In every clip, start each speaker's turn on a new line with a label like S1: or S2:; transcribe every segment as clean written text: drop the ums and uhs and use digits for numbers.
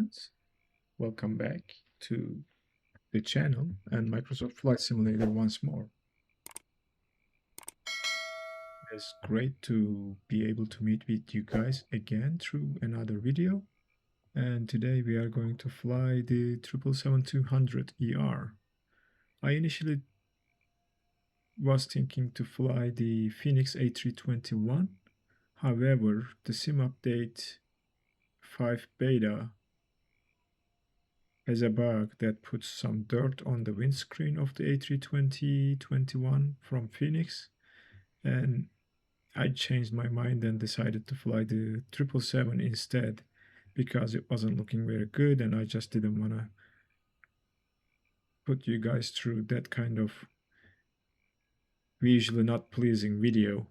S1: friends, welcome back to the channel and Microsoft Flight Simulator once more. It's great to be able to meet with you guys again through another video. And today we are going to fly the 777-200ER. I initially was thinking to fly the Phoenix A321. However, the sim update 5 beta has a bug that puts some dirt on the windscreen of the A320-21 from Phoenix, and I changed my mind and decided to fly the 777 instead because it wasn't looking very good, and I just didn't want to put you guys through that kind of visually not pleasing video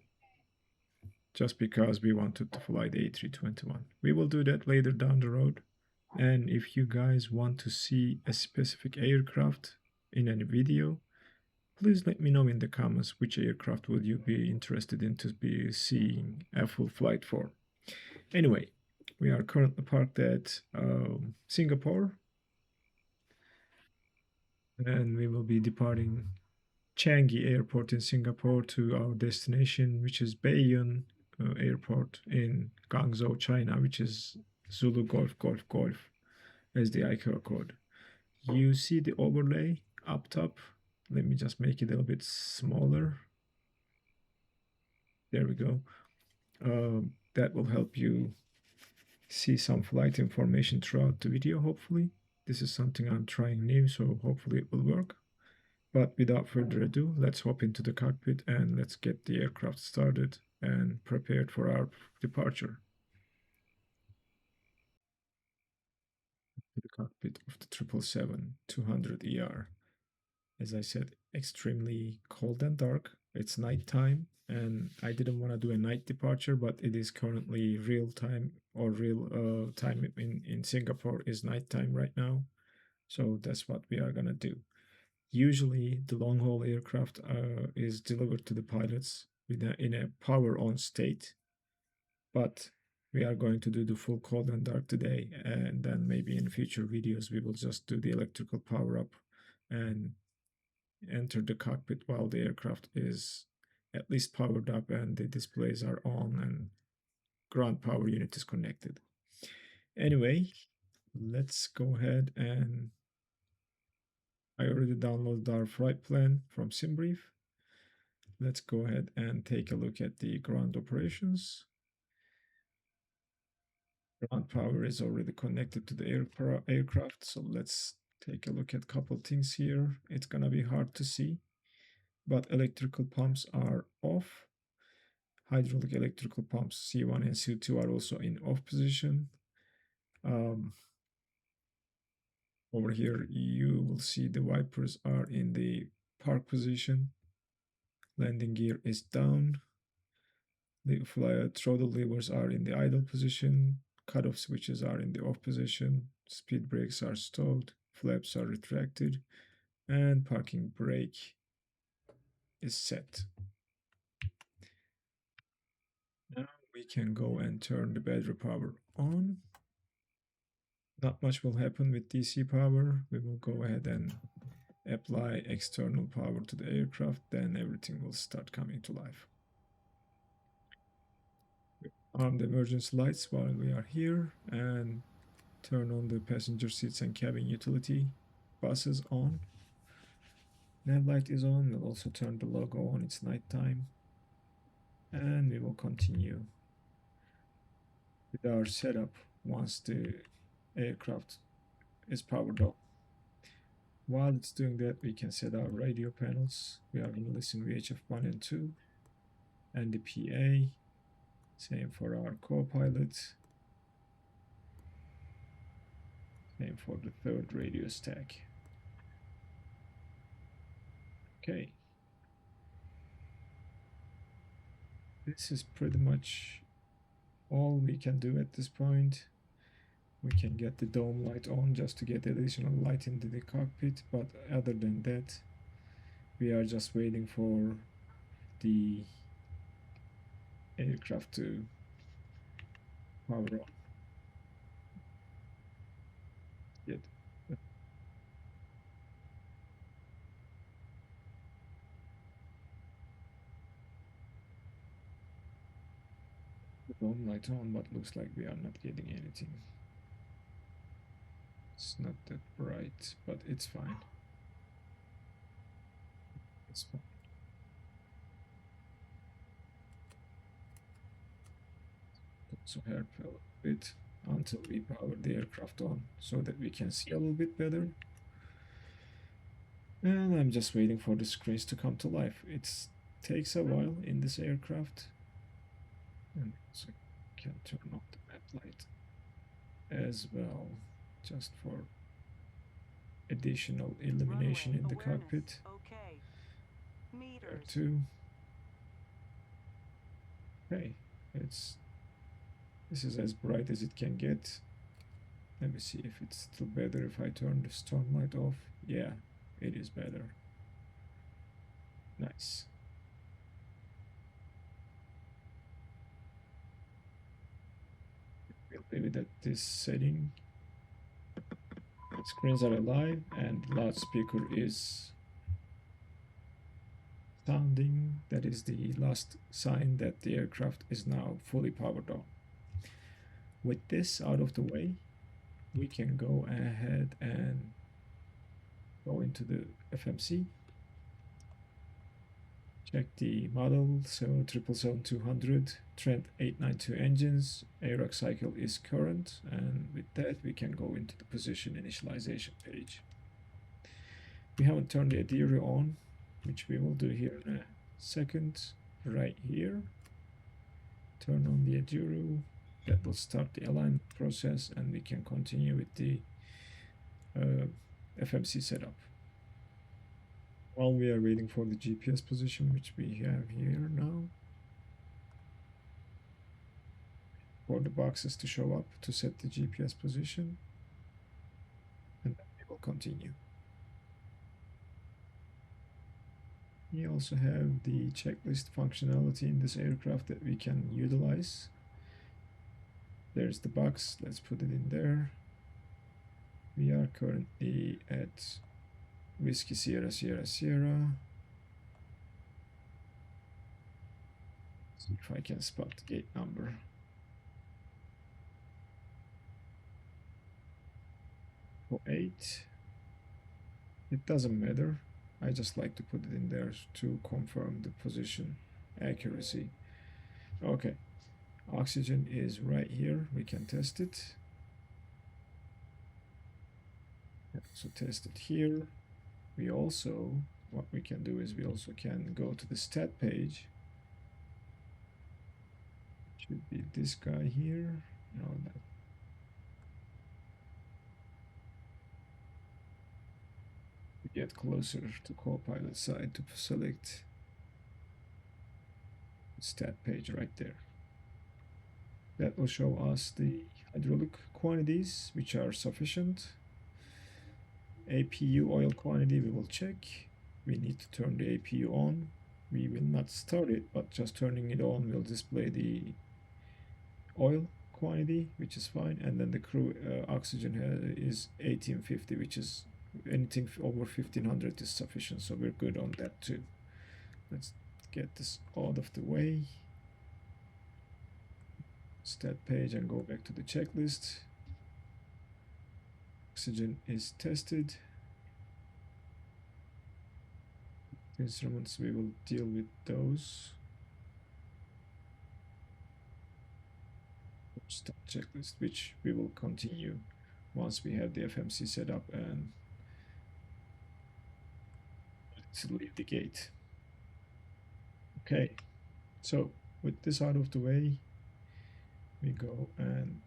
S1: just because we wanted to fly the A321. We will do that later down the road. And if you guys want to see a specific aircraft in any video, please let me know in the comments which aircraft would you be interested in to be seeing a full flight for. Anyway, we are currently parked at Singapore, and we will be departing Changi Airport in Singapore to our destination, which is Baiyun Airport in Guangzhou, China, which is Zulu Golf Golf Golf as the ICAO code. You see the overlay up top. Let me just make it a little bit smaller. There we go. That will help you see some flight information throughout the video, hopefully. This is something I'm trying new, so hopefully it will work. But without further ado, let's hop into the cockpit and let's get the aircraft started and prepared for our departure. The cockpit of the 777-200ER. As I said, extremely cold and dark. It's nighttime, and I didn't want to do a night departure, but it is currently real time, or real time in Singapore is nighttime right now. So that's what we are gonna do. Usually the long haul aircraft is delivered to the pilots in a power on state, but we are going to do the full cold and dark today, and then maybe in future videos we will just do the electrical power up and enter the cockpit while the aircraft is at least powered up and the displays are on and ground power unit is connected. Anyway, let's go ahead, and I already downloaded our flight plan from SimBrief. Let's go ahead and take a look at the ground operations. Ground power is already connected to the aircraft, so let's take a look at a couple things here. It's gonna be hard to see, but electrical pumps are off. Hydraulic electrical pumps C1 and C2 are also in off position. Over here you will see the wipers are in the park position. Landing gear is down. The throttle levers are in the idle position. Cutoff switches are in the off position. Speed brakes are stowed. Flaps are retracted. And parking brake is set. Now we can go and turn the battery power on. Not much will happen with DC power. We will go ahead and apply external power to the aircraft, then everything will start coming to life. Arm the emergency lights while we are here and turn on the passenger seats and cabin utility buses on. Nav light is on. We'll also turn the logo on. It's nighttime. And we will continue with our setup once the aircraft is powered up. While it's doing that, we can set our radio panels. We are going to listen VHF 1 and 2 and the PA. Same for our co-pilot. Same for the third radio stack. Okay. This is pretty much all we can do at this point. We can get the dome light on just to get additional light into the cockpit, but other than that, we are just waiting for the aircraft to power on. Dome light on, but looks like we are not getting anything. It's not that bright, but it's fine. It's fine. So hair fell a bit until we power the aircraft on so that we can see a little bit better. And I'm just waiting for the screens to come to life. It takes a while in this aircraft. And also can turn off the map light as well, just for additional illumination in the cockpit.
S2: Okay.
S1: There too. Okay, this is as bright as it can get. Let me see if it's still better if I turn the storm light off. Yeah, it is better. Nice. We'll leave it at this setting. Screens are alive and loudspeaker is sounding. That is the last sign that the aircraft is now fully powered on. With this out of the way, we can go ahead and go into the FMC. Check the model 777-200 Trent 892 engines. AROC cycle is current, and with that we can go into the position initialization page. We haven't turned the ADIRU on, which we will do here in a second. Right here, turn on the ADIRU. That will start the alignment process, and we can continue with the FMC setup. While we are waiting for the GPS position, which we have here now, for the boxes to show up to set the GPS position, and then we will continue. We also have the checklist functionality in this aircraft that we can utilize. There's the box, let's put it in there. We are currently at Whiskey Sierra Sierra Sierra. See if I can spot the gate number. 08. It doesn't matter. I just like to put it in there to confirm the position accuracy. Okay, oxygen is right here. We can test it. So test it here. We also, what we can do is we also can go to the stat page. It should be this guy here. No, that. We get closer to Copilot side to select stat page right there. That will show us the hydraulic quantities which are sufficient. APU oil quantity we will check. We need to turn the APU on. We will not start it, but just turning it on will display the oil quantity, which is fine. And then the crew oxygen is 1850, which is anything over 1500 is sufficient, so we're good on that too. Let's get this out of the way. Stat page and go back to the checklist. Oxygen is tested. Instruments, we will deal with those. Start checklist, which we will continue once we have the FMC set up and to leave the gate. Okay, so with this out of the way, we go and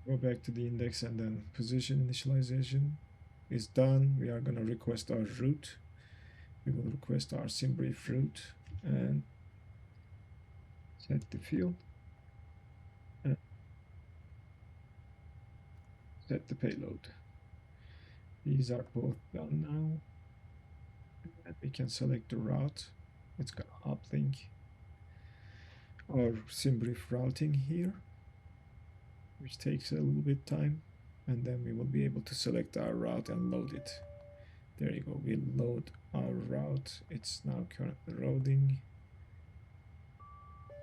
S1: go back to the index, and then position initialization is done. We are going to request our route. We will request our SimBrief route and set the field and set the payload. These are both done now. And we can select the route. It's going to uplink our SimBrief routing here, which takes a little bit time, and then we will be able to select our route and load it. There you go. We load our route. It's now currently loading.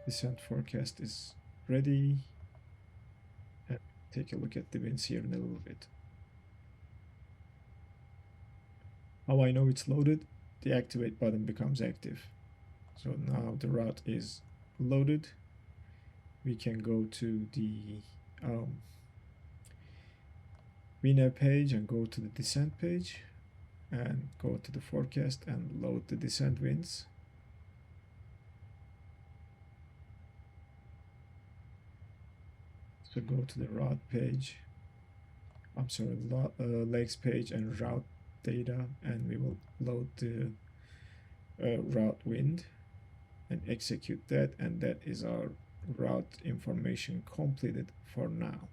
S1: Descent forecast is ready. And take a look at the winds here in a little bit. How I know it's loaded? The activate button becomes active. So now the route is loaded. We can go to the VNAV page and go to the descent page and go to the forecast and load the descent winds. So go to the route page, I'm sorry, legs page and route data, and we will load the route wind and execute that, and that is our route information completed for now.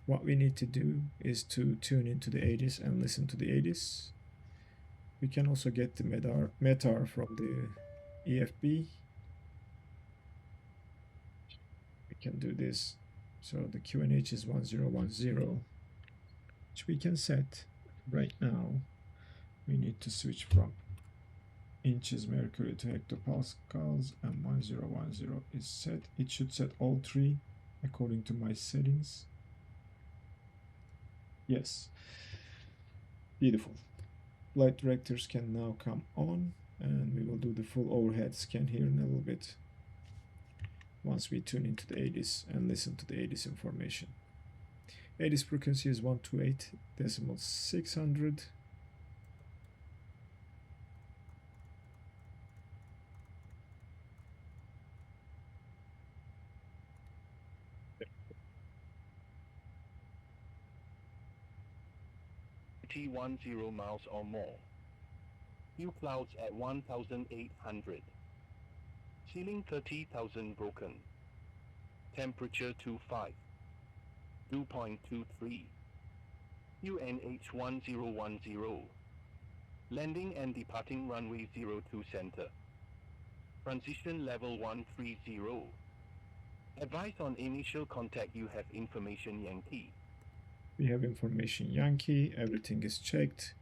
S1: What we need to do is to tune into the ADIS and listen to the ADIS. We can also get the METAR from the EFB. We can do this. So the QNH is 1010, which we can set. Right now, we need to switch from inches mercury to hectopascals, and 1010 is set. It should set all three according to my settings. Yes, beautiful. Flight directors can now come on, and we will do the full overhead scan here in a little bit once we tune into the ADIS and listen to the ADIS information. ADIS frequency is 128.600.
S2: T10 miles or more. Few clouds at 1,800. Ceiling 30,000 broken. Temperature 25. Dew point 23. UNH 1010. Landing and departing runway 02 center. Transition level 130. Advice on initial contact, you have information Yankee.
S1: We have information Yankee, everything is checked.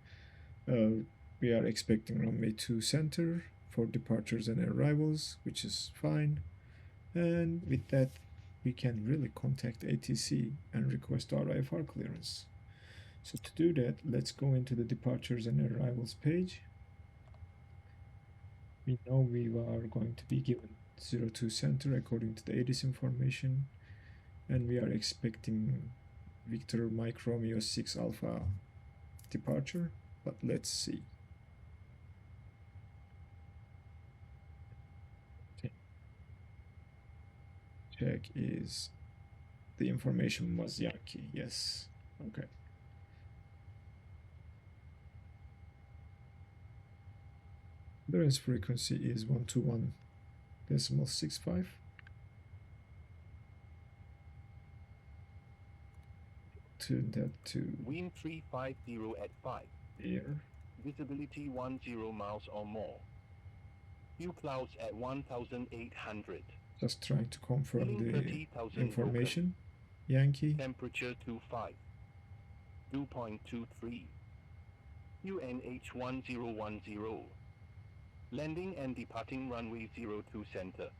S1: We are expecting runway 2 center for departures and arrivals, which is fine. And with that, we can really contact ATC and request our IFR clearance. So to do that, let's go into the departures and arrivals page. We know we are going to be given 02 center according to the ADIS information, and we are expecting Victor Mike Romeo 6 Alpha departure, but let's see. Check is the information was Yankee, yes, okay. Clearance frequency is 121.65. Tune that to
S2: wind 350 at 5.
S1: Here.
S2: Visibility 10 miles or more. Few clouds at 1,800.
S1: Just trying to confirm the information.
S2: Broken.
S1: Yankee.
S2: Temperature 25. Dew point 23. UNH 1010. Landing and departing runway 02 center.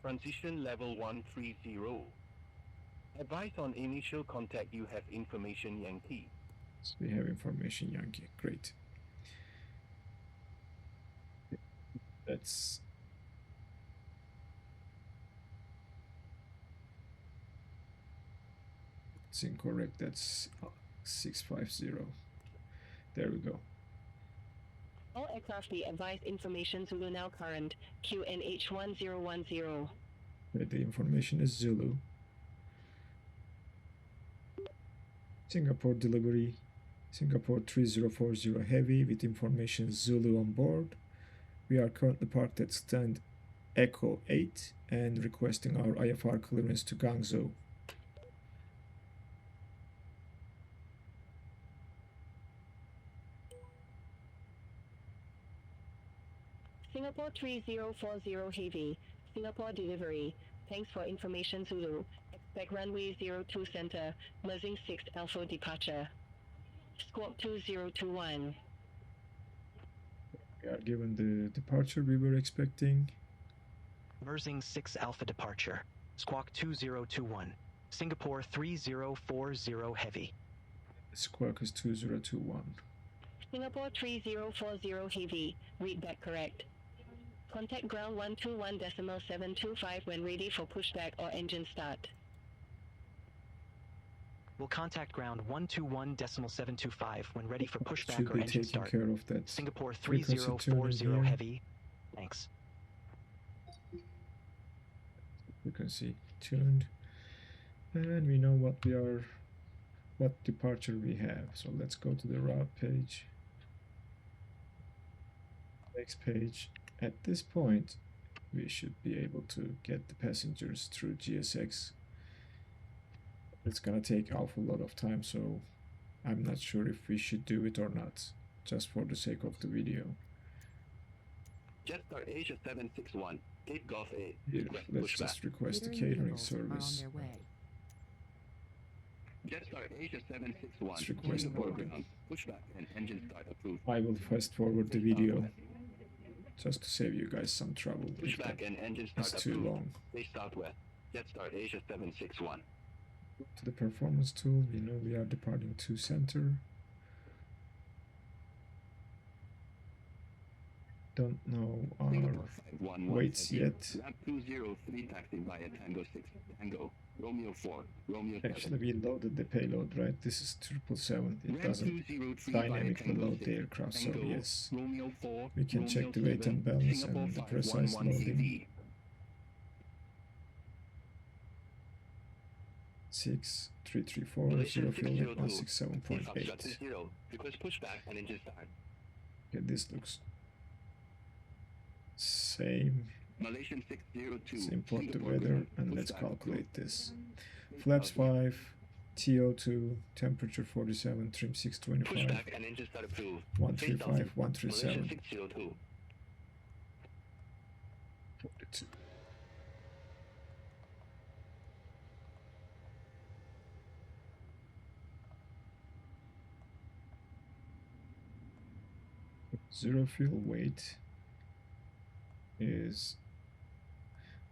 S2: Transition level 130. Advice on initial contact, you have information Yankee.
S1: So we have information Yankee, great. That's incorrect, that's 650. There we go.
S3: All aircraft be advised information Zulu now current, QNH 1010.
S1: The information is Zulu. Singapore delivery, Singapore 3040 heavy with information Zulu on board. We are currently parked at stand Echo 8 and requesting our IFR clearance to Guangzhou.
S3: Singapore 3040 heavy, Singapore delivery. Thanks for information Zulu. Expect runway 02 center, Mersing 6 Alpha departure. Squawk 2021.
S1: are given the departure we were expecting.
S4: Mersing 6 Alpha departure. Squawk 2021. Singapore 3040 heavy.
S1: Squawk is 2021.
S3: Singapore 3040 heavy. Read that correct. Contact ground 121.725 when ready for pushback or engine start.
S4: Will contact ground 121.725 when ready for pushback
S1: Should
S4: or
S1: be
S4: engine
S1: taking
S4: start.
S1: care of that.
S4: Singapore
S1: frequency tuning
S4: 3040
S1: here.
S4: heavy. Thanks.
S1: Frequency tuned. And we know what departure we have. So let's go to the route page. Next page. At this point, we should be able to get the passengers through GSX. It's gonna take an awful lot of time, so I'm not sure if we should do it or not, just for the sake of the video.
S2: Jetstar Asia 761, Takeoff 8.
S1: Here,
S2: Request
S1: let's
S2: pushback.
S1: just request a
S5: Catering
S1: catering
S5: vehicles are on
S1: service.
S5: their way.
S2: Jetstar Asia 761,
S1: Let's request
S2: Singapore
S1: boarding.
S2: ground, pushback and engine start approved.
S1: I will fast forward the video just to save you guys some trouble. If
S2: Pushback
S1: that
S2: and engine
S1: is
S2: start
S1: too
S2: approved.
S1: long.
S2: Base Southwest, Jetstar Asia 761.
S1: To the performance tool, we know we are departing to center. Don't know our
S2: Singapore 511
S1: weights
S2: heavy.
S1: yet.
S2: Ramp 203 taxi via Tango 6, Tango, Romeo 4, Romeo 7.
S1: Actually, we loaded the payload, right? This is 777. It
S2: Ramp
S1: doesn't
S2: 203 via
S1: dynamically
S2: Tango
S1: load the
S2: 6,
S1: aircraft, so
S2: Tango,
S1: yes.
S2: Romeo 4,
S1: We can check
S2: Romeo
S1: the weight
S2: 7,
S1: and balance
S2: Singapore
S1: and the precise
S2: 511
S1: loading.
S2: heavy.
S1: 6334,
S2: Malaysia
S1: zero fuel weight
S2: 602.
S1: 167.8.
S2: Foxtrot 0. Request pushback and engine start.
S1: Okay, this looks same.
S2: Malaysian 602.
S1: Let's import the
S2: Singapore
S1: weather
S2: ground,
S1: and let's
S2: pushback
S1: calculate
S2: approved.
S1: this. Flaps 5, TO2, temperature 47, trim 625,
S2: Pushback and engine start approved.
S1: 135,
S2: Malaysian
S1: 137,
S2: 602.
S1: 42. Zero fuel weight is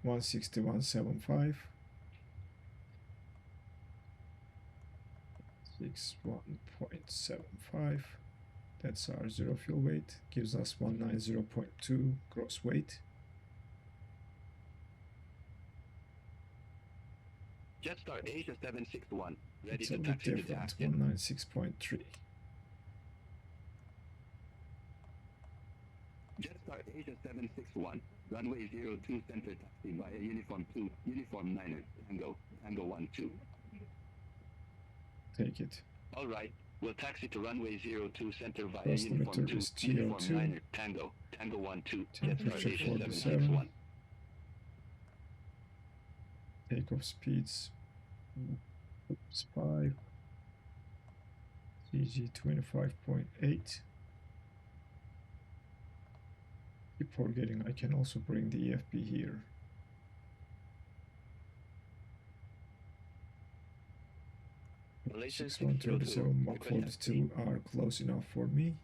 S1: 161.75. 61.75. That's our zero fuel weight. Gives us 190.2 gross weight.
S2: Jetstar Asia 761. Ready
S1: It's a
S2: to
S1: bit
S2: taxi to the
S1: different.
S2: Action.
S1: 196.3.
S2: Jetstar Asia 761. Runway 02 center taxi via Uniform 2, Uniform 9er, Tango, Tango 12.
S1: Take it.
S2: Alright, we'll taxi to runway 02 center via
S1: First
S2: Uniform
S1: limiter
S2: 2,
S1: is
S2: Uniform
S1: TO2.
S2: 9er, Tango, Tango 12.
S1: Temperature
S2: Jetstar Asia
S1: 47.
S2: 761.
S1: Takeoff speeds. Oops, 5. CG 25.8. Keep forgetting I can also bring the EFB here.
S2: Malaysian
S1: 6137,
S2: 602.
S1: Mach 42 are close enough for me.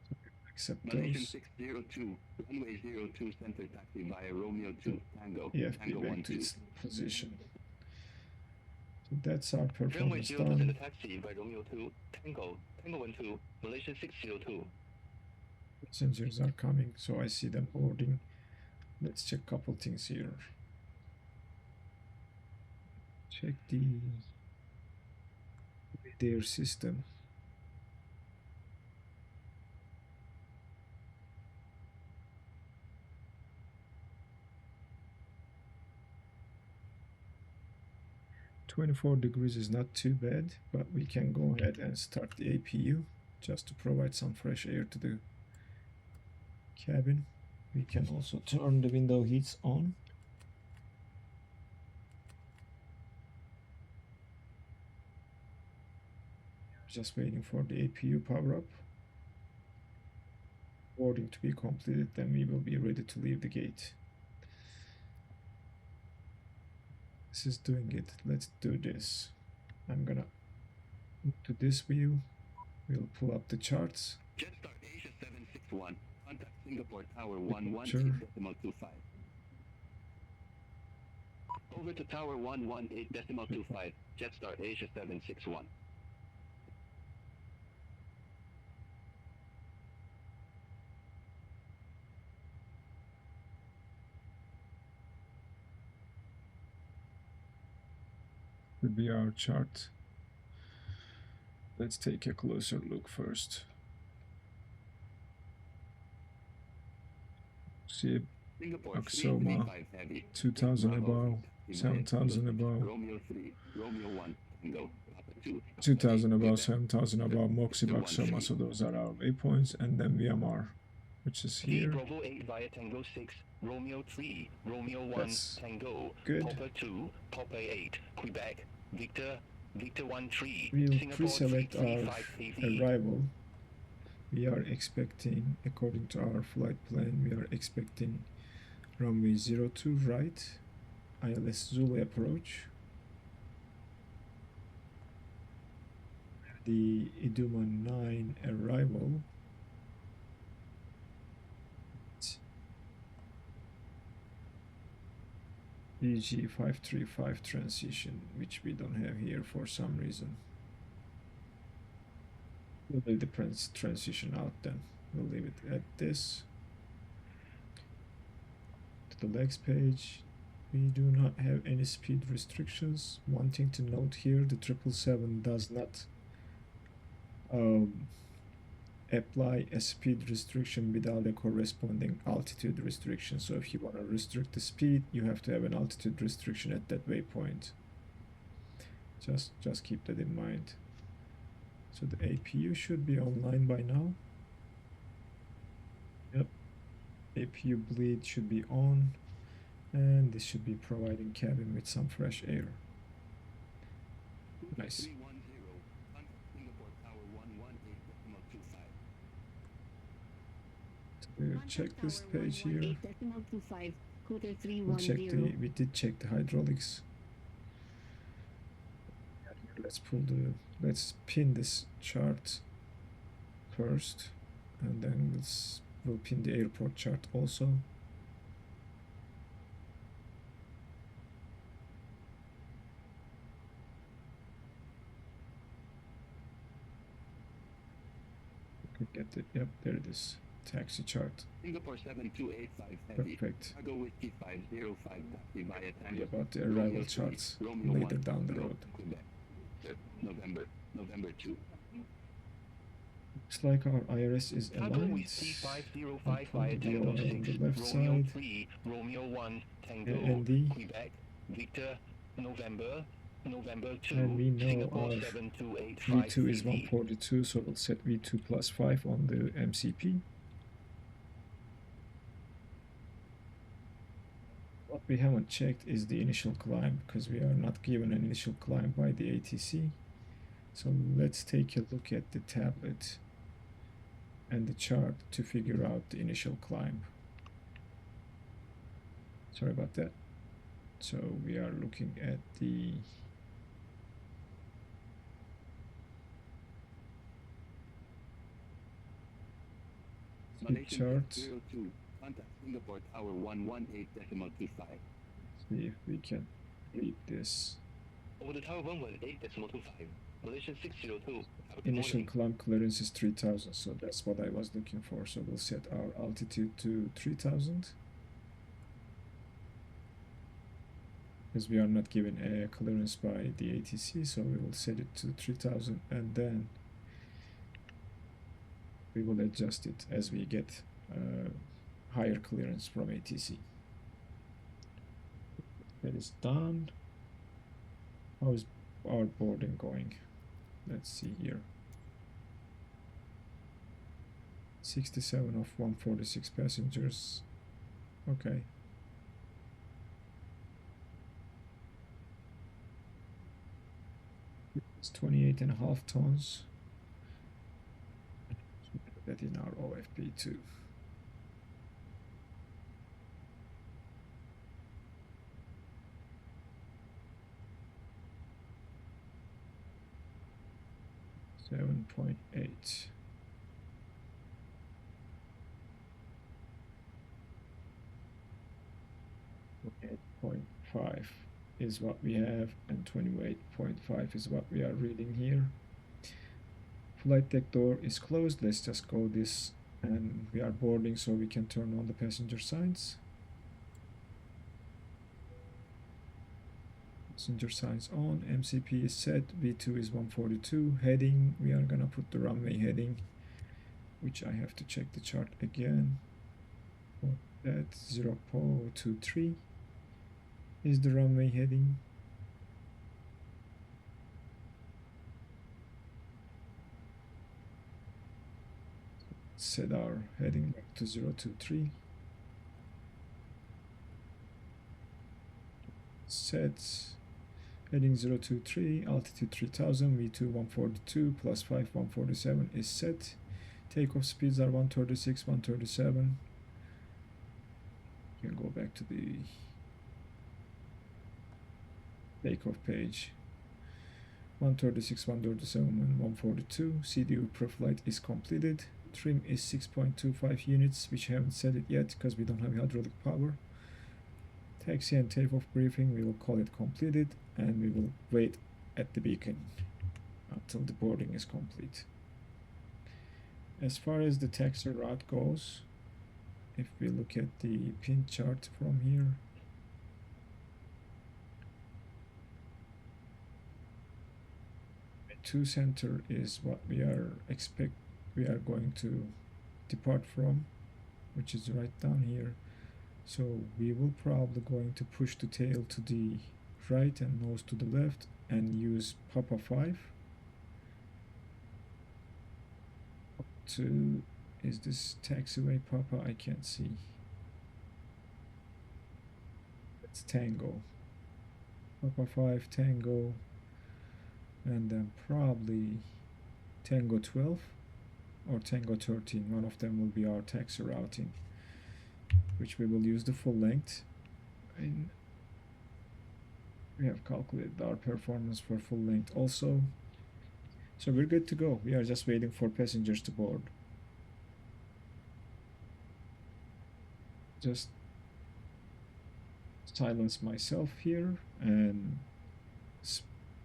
S1: So accept
S2: Malaysian
S1: those.
S2: 602. Runway 02 center taxi via Romeo 2, Tango,
S1: EFB
S2: Tango
S1: back to
S2: 12.
S1: its position. So that's our
S2: Runway
S1: performance
S2: 02 center
S1: done.
S2: taxi by Romeo 2, Tango, Tango 12, Malaysian 602.
S1: Passengers are coming, so I see them boarding. Let's check a couple things here. Check their system. $24 is not too bad, but we can go ahead and start the APU just to provide some fresh air to the cabin. We can also turn the window heats on. Just waiting for the APU power up. Boarding to be completed, then we will be ready to leave the gate. This is doing it. Let's do this. I'm gonna move to this view. We'll pull up the charts.
S2: Jetstar Asia 761. Contact Singapore Tower 118.25. Over to Tower 118.25. Jetstar Asia 761.
S1: Would be our chart. Let's take a closer look first. See Axoma, 2000 above, 7000 above, 2000 above, 7000 above, Moxie, Axoma, so those are our waypoints, and then VMR, which is here.
S5: Bravo 8 via Tango 6, Romeo 3, Romeo 1,
S1: That's
S5: Tango,
S1: good.
S5: Papa 2, Papa 8, Quebec, Victor 1 3,
S1: We'll
S5: Singapore
S1: pre-select our
S5: 335 AV.
S1: arrival. We are expecting, according to our flight plan, we are expecting runway 02 right, ILS Zulu approach. The Iduma 9 arrival. EG 535 transition, which we don't have here for some reason. We'll leave the transition out then. We'll leave it at this. To the legs page, we do not have any speed restrictions. One thing to note here, the 777 does not apply a speed restriction without a corresponding altitude restriction. So if you want to restrict the speed, you have to have an altitude restriction at that waypoint. Just keep that in mind. So the APU should be online by now. Yep, APU bleed should be on, and this should be providing cabin with some fresh air. Nice. We'll check this page here. We did check the hydraulics. Let's pin this chart first, and then we'll pin the airport chart also. Get it. Yep, there it is. Taxi chart.
S2: Singapore 7285 heavy.
S1: Perfect.
S2: Cargo Whiskey 505 taxi via Tango.
S1: About the arrival charts later down the road.
S2: Quebec. November 2.
S1: Looks like our IRS is
S5: Cargo
S1: aligned.
S5: Whiskey 505
S1: I'll
S5: via
S1: put the
S5: Tango
S1: on
S5: 6,
S1: the left
S5: Romeo
S1: side.
S5: 3, Romeo 1, Tango,
S1: AMD.
S5: Quebec, Victor, November 2,
S1: And we know
S5: Singapore
S1: our
S5: 7285
S1: V2 is
S5: AV.
S1: 142, so we'll set V2 plus 5 on the MCP. What we haven't checked is the initial climb, because we are not given an initial climb by the ATC. So let's take a look at the tablet and the chart to figure out the initial climb. Sorry about that. So we are looking at the chart.
S2: 02. Contact Singapore Tower 118.25.
S1: See if we can read this.
S5: Over the Tower 118.25, Malaysian 602.
S1: Initial climb clearance is 3000, so that's what I was looking for. So we'll set our altitude to 3000, because we are not given a clearance by the ATC, so we will set it to 3000, and then we will adjust it as we get higher clearance from ATC. That is done. How is our boarding going? Let's see here. 67 of 146 passengers. Okay. It's 28.5 tons. That in our OFP2. .8. 28.5 is what we have, and 28.5 is what we are reading here. Flight deck door is closed. Let's just go this, and we are boarding, so we can turn on the passenger signs. Passenger signs on. MCP is set. V2 is 142. Heading, we are gonna put the runway heading, which I have to check the chart again. That 0.23 is the runway heading. Set our heading back to 0.23. Set heading 0.23, altitude 3000, V2 142 plus 5 147 is set. Takeoff speeds are 136, 137. You can go back to the takeoff page. 136, 137, and 142. CDU pre-flight is completed. Trim is 6.25 units, which I haven't set it yet because we don't have hydraulic power. Taxi and takeoff briefing, we will call it completed, and we will wait at the beacon until the boarding is complete. As far as the taxi route goes, if we look at the pin chart from here, P2 center is what we are going to depart from, which is right down here. So we will probably going to push the tail to the right and nose to the left and use Papa 5 to, is this taxiway Papa? I can't see. It's Tango. Papa 5 Tango, and then probably Tango 12 or Tango 13. One of them will be our taxi routing, which we will use the full length. And we have calculated our performance for full length also. So we're good to go. We are just waiting for passengers to board. Just silence myself here and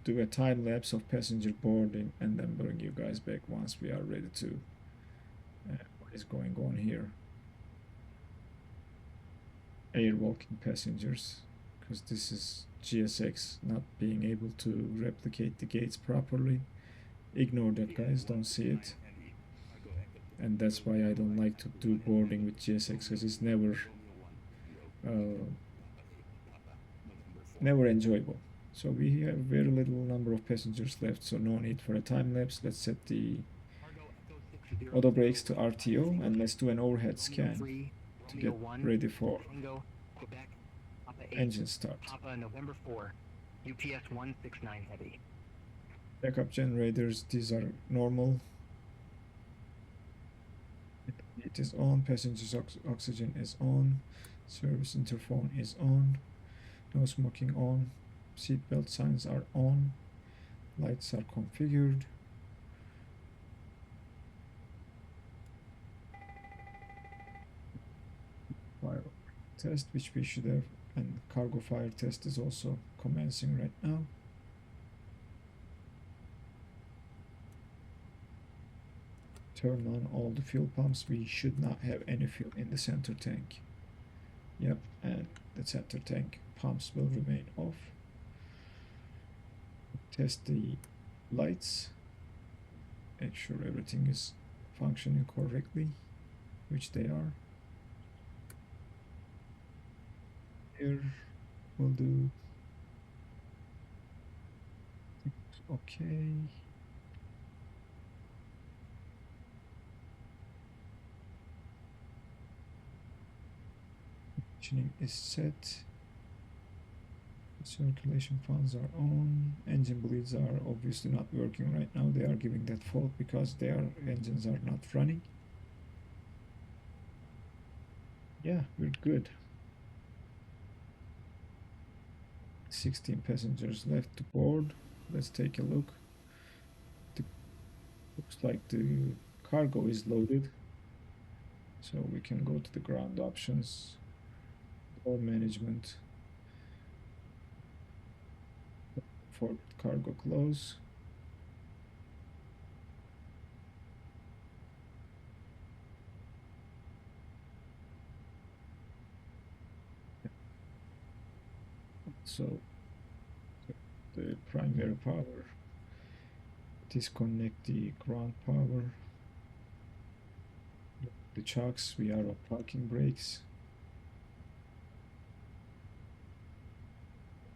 S1: do a time lapse of passenger boarding, and then bring you guys back once we are ready to what is going on here. Airwalking passengers, because this is GSX not being able to replicate the gates properly. Ignore that, guys, don't see it. And that's why I don't like to do boarding with GSX, because it's never enjoyable. So we have very little number of passengers left, so no need for a time lapse. Let's set the auto brakes to RTO, and let's do an overhead scan to get ready for engine start.
S4: Papa November 4, UPS 169 heavy.
S1: Backup generators, these are normal. It is on. Passengers oxygen is on. Service interphone is on. No smoking on. Seatbelt signs are on. Lights are configured. Fire test, which we should have, and cargo fire test is also commencing right now. Turn on all the fuel pumps. We should not have any fuel in the center tank. Yep, and the center tank pumps will remain off. Test the lights. Make sure everything is functioning correctly, which they are. Here we'll do okay. Tuning is set. Circulation fans are on. Engine bleeds are obviously not working right now. They are giving that fault because their engines are not running. Yeah, we're good. 16 passengers left to board. Let's take a look. Looks like the cargo is loaded, so we can go to the ground options, door management, forward cargo close. So the primary power, disconnect the ground power, the chocks, we are on parking brakes.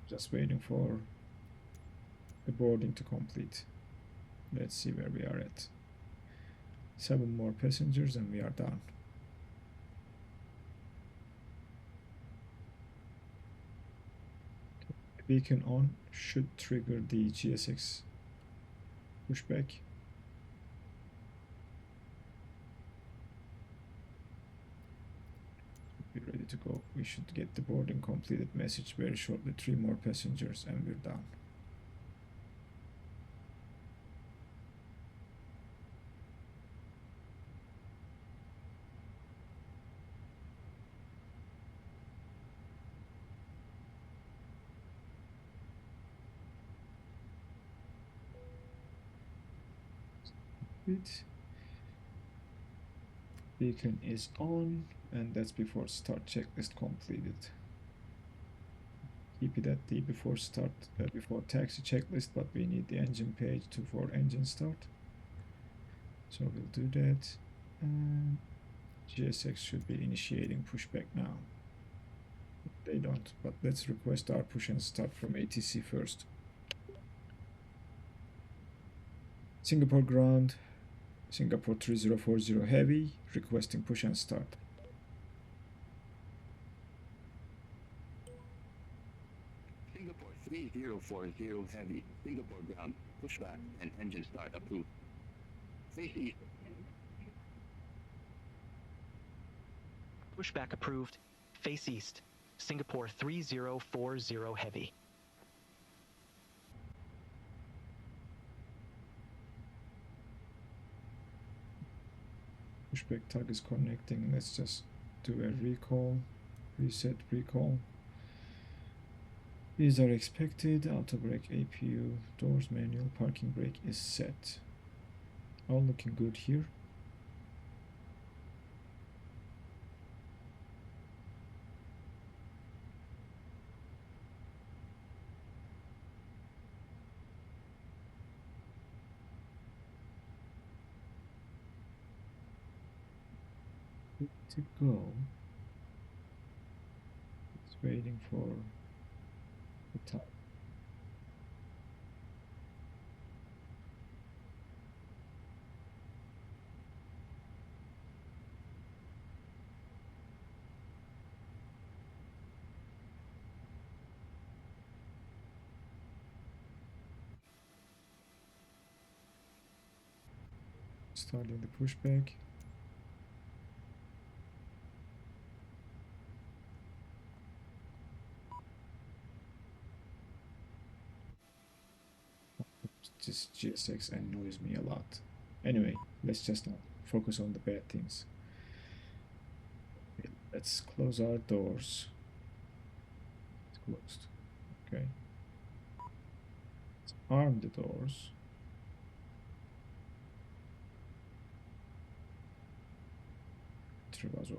S1: Just waiting for the boarding to complete. Let's see where we are at. 7 more passengers and we are done. Beacon on should trigger the GSX pushback. Be ready to go. We should get the boarding completed message very shortly. 3 more passengers and we're done. Beacon is on, and that's before start checklist completed. Keep it at the before start, before taxi checklist, but we need the engine page for engine start. So we'll do that. And GSX should be initiating pushback now. They don't, but let's request our push and start from ATC first. Singapore ground, Singapore 3040 heavy, requesting push and start.
S2: Singapore 3040 heavy, Singapore ground, pushback and engine start approved. Face east.
S4: Pushback approved. Face east. Singapore 3040 heavy.
S1: Pushback tug is connecting. Let's just do a recall, reset recall. These are expected. Auto brake, APU, doors manual, parking brake is set. All looking good here. Good to go. It's waiting for the time. Starting the pushback. This GSX annoys me a lot. Anyway, let's just not focus on the bad things. Let's close our doors. It's closed. Okay. Let's arm the doors. Trivazo.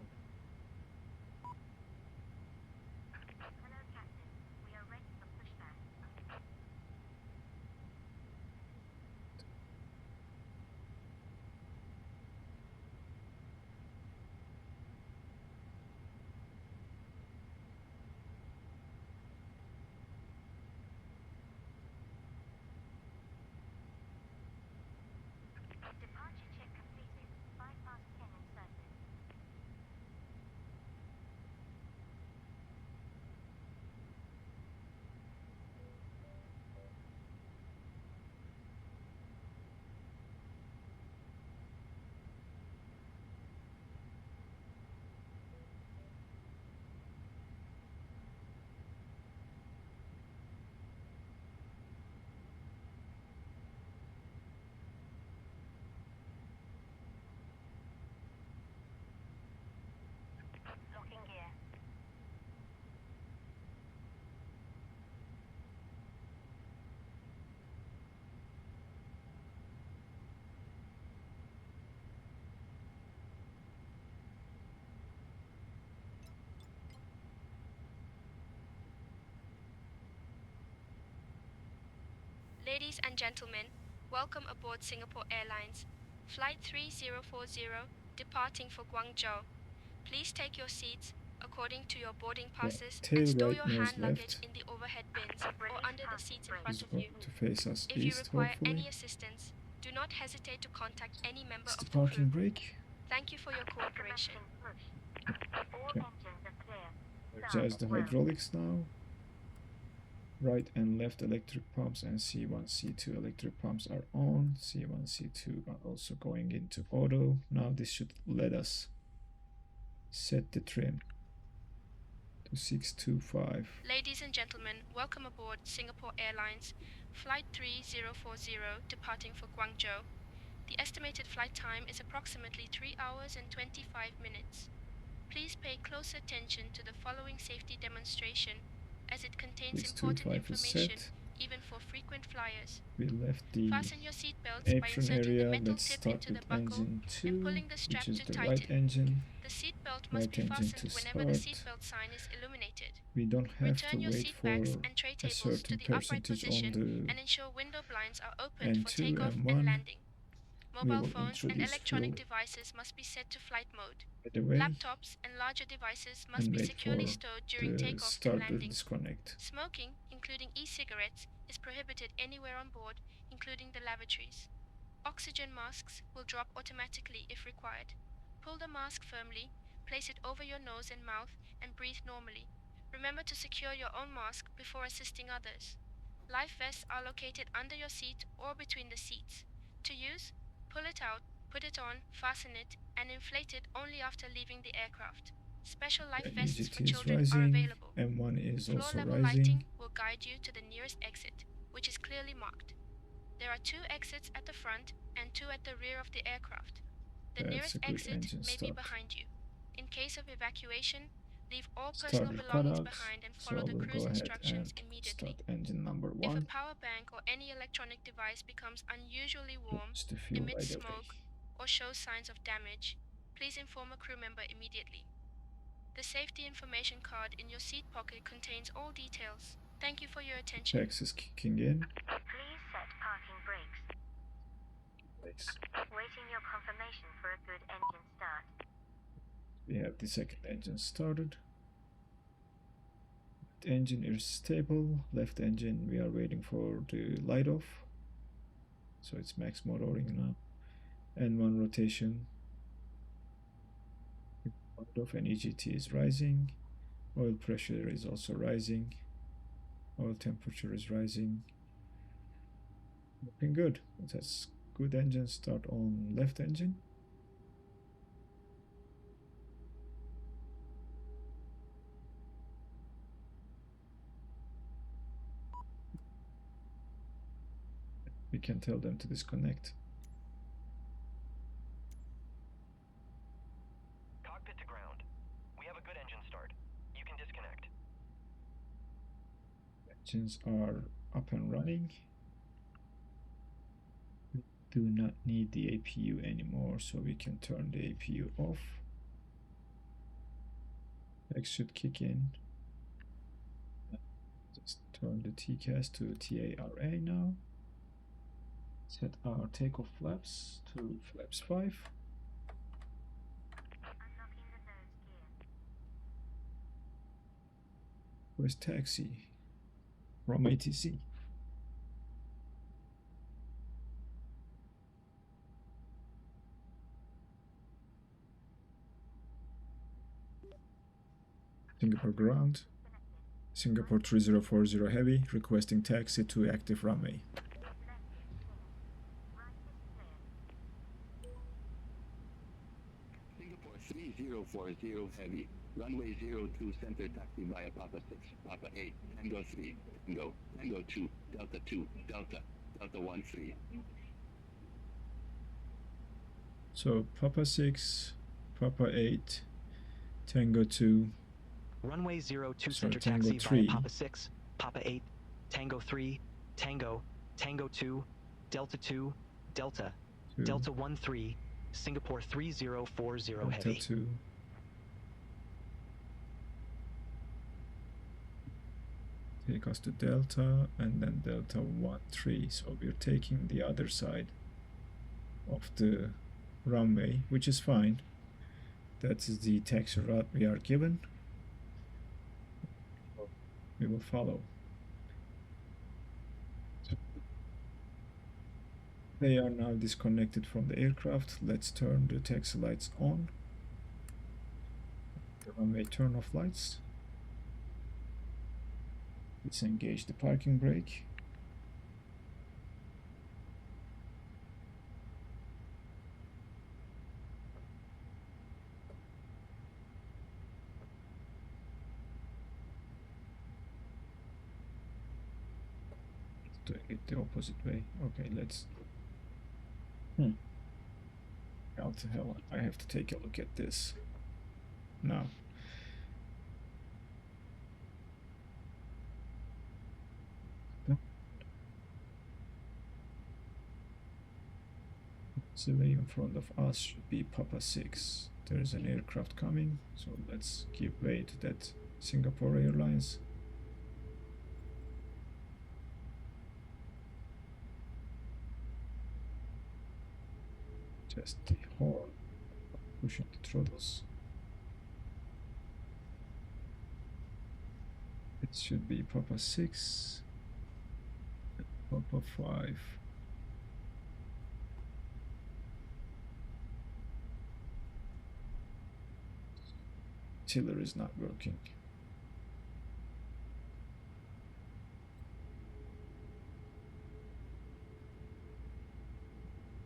S6: Ladies and gentlemen, welcome aboard Singapore Airlines. Flight 3040, departing for Guangzhou. Please take your seats according to your boarding passes
S1: tail
S6: and store
S1: right,
S6: your
S1: nose
S6: hand luggage
S1: left.
S6: in the overhead bins or under the seats in front
S1: Is
S6: of
S1: going
S6: you.
S1: to face us
S6: If you
S1: east,
S6: require
S1: hopefully.
S6: any assistance, do not hesitate to contact any member
S1: It's the
S6: of the crew.
S1: parking brake.
S6: Thank you for your cooperation.
S1: Okay. Adjust the hydraulics now. Right and left electric pumps and C1, C2 electric pumps are on. C1, C2 are also going into auto. Now this should let us set the trim to 625.
S6: Ladies and gentlemen, welcome aboard Singapore Airlines. Flight 3040, departing for Guangzhou. The estimated flight time is approximately 3 hours and 25 minutes. Please pay close attention to the following safety demonstration, as it contains important
S1: 625 is
S6: information,
S1: set.
S6: even for frequent flyers.
S1: We left the
S6: Fasten your seatbelts by
S1: apron
S6: inserting the
S1: area.
S6: metal
S1: Let's
S6: tip
S1: start
S6: into the
S1: with
S6: buckle
S1: engine 2,
S6: and pulling the strap
S1: which is
S6: to
S1: the
S6: tighten.
S1: right engine.
S6: The seatbelt must
S1: Right
S6: be
S1: engine
S6: fastened
S1: to
S6: whenever the
S1: start.
S6: seatbelt sign is illuminated.
S1: We don't have to
S6: Return your
S1: wait
S6: seat
S1: for
S6: backs and tray
S1: a
S6: tables to
S1: certain
S6: the upright
S1: percentage
S6: position
S1: on
S6: and ensure window blinds are
S1: the
S6: opened for
S1: N2
S6: takeoff
S1: and
S6: and
S1: 1.
S6: landing.
S1: We
S6: Mobile
S1: will
S6: phones and
S1: introduce
S6: electronic
S1: fuel
S6: devices must be set to flight mode.
S1: right away
S6: Laptops and larger devices must
S1: and
S6: be
S1: wait
S6: securely
S1: for
S6: stowed during
S1: the
S6: takeoff and
S1: start the
S6: landing.
S1: disconnect.
S6: Smoking, including e-cigarettes, is prohibited anywhere on board, including the lavatories. Oxygen masks will drop automatically if required. Pull the mask firmly, place it over your nose and mouth, and breathe normally. Remember to secure your own mask before assisting others. Life vests are located under your seat or between the seats. To use, pull it out, put it on, fasten it, and inflate it only after leaving the aircraft. Special life vests for
S1: EGT is
S6: children are
S1: rising.
S6: available.
S1: M1 is also
S6: Floor-level
S1: rising.
S6: lighting will guide you to the nearest exit, which is clearly marked. There are 2 exits at the front and 2 at the rear of the aircraft. The
S1: That's
S6: nearest
S1: a good
S6: exit
S1: engine
S6: may be
S1: start.
S6: behind you. In case of evacuation, leave all
S1: Starter
S6: personal belongings
S1: cutout.
S6: behind and
S1: So
S6: follow the
S1: we'll
S6: cruise
S1: go ahead
S6: instructions
S1: and
S6: immediately.
S1: start engine number
S6: If a
S1: 1.
S6: power bank or any electronic device becomes unusually warm,
S1: Introduce the fuel
S6: emits
S1: right away.
S6: smoke, or shows signs of damage, please inform a crew member immediately. The safety information card in your seat pocket contains all details. Thank you for your attention.
S1: Text is kicking in.
S7: Please set parking brakes.
S1: Brakes.
S7: Waiting your confirmation for a good engine start.
S1: We have the second engine started. Right engine is stable. Left engine, we are waiting for the light off. So it's max motoring now. N1 rotation. Light off and EGT is rising. Oil pressure is also rising. Oil temperature is rising. Looking good. That's good engine start on left engine. We can tell them to disconnect.
S4: Cockpit to ground. We have a good engine start. You can disconnect.
S1: Engines are up and running. We do not need the APU anymore, so we can turn the APU off. X should kick in. Just turn the TCAS to TARA now. Set our takeoff flaps to flaps 5.
S7: Unlocking the nose gear.
S1: Where's taxi? From ATC. Singapore ground. Singapore 3040 heavy, requesting taxi to active runway.
S2: Singapore 3040 heavy. Runway 02 center taxi via Papa 6, Papa 8, Tango 3, Tango, Tango 2, Delta 2, Delta, Delta 1 3.
S1: So Papa 6, Papa 8, Tango 2,
S4: Runway 02
S1: Sorry,
S4: center
S1: Tango
S4: taxi
S1: 3.
S4: via Papa 6, Papa 8, Tango 3, Tango, Tango 2, Delta 2, Delta,
S1: 2,
S4: Delta 13, Singapore 3040
S1: Delta
S4: heavy.
S1: take us to Delta and then Delta 13. So we're taking the other side of the runway, which is fine. That is the taxi route we are given. We will follow. They are now disconnected from the aircraft. Let's turn the taxi lights on. The runway turn off lights. Let's engage the parking brake. Doing it the opposite way. Okay, let's. How the hell? I have to take a look at this now. The way in front of us should be Papa 6. There is an aircraft coming, so let's give way to that Singapore Airlines. Just the horn, pushing the throttles. It should be Papa 6 and Papa 5. Tiller is not working.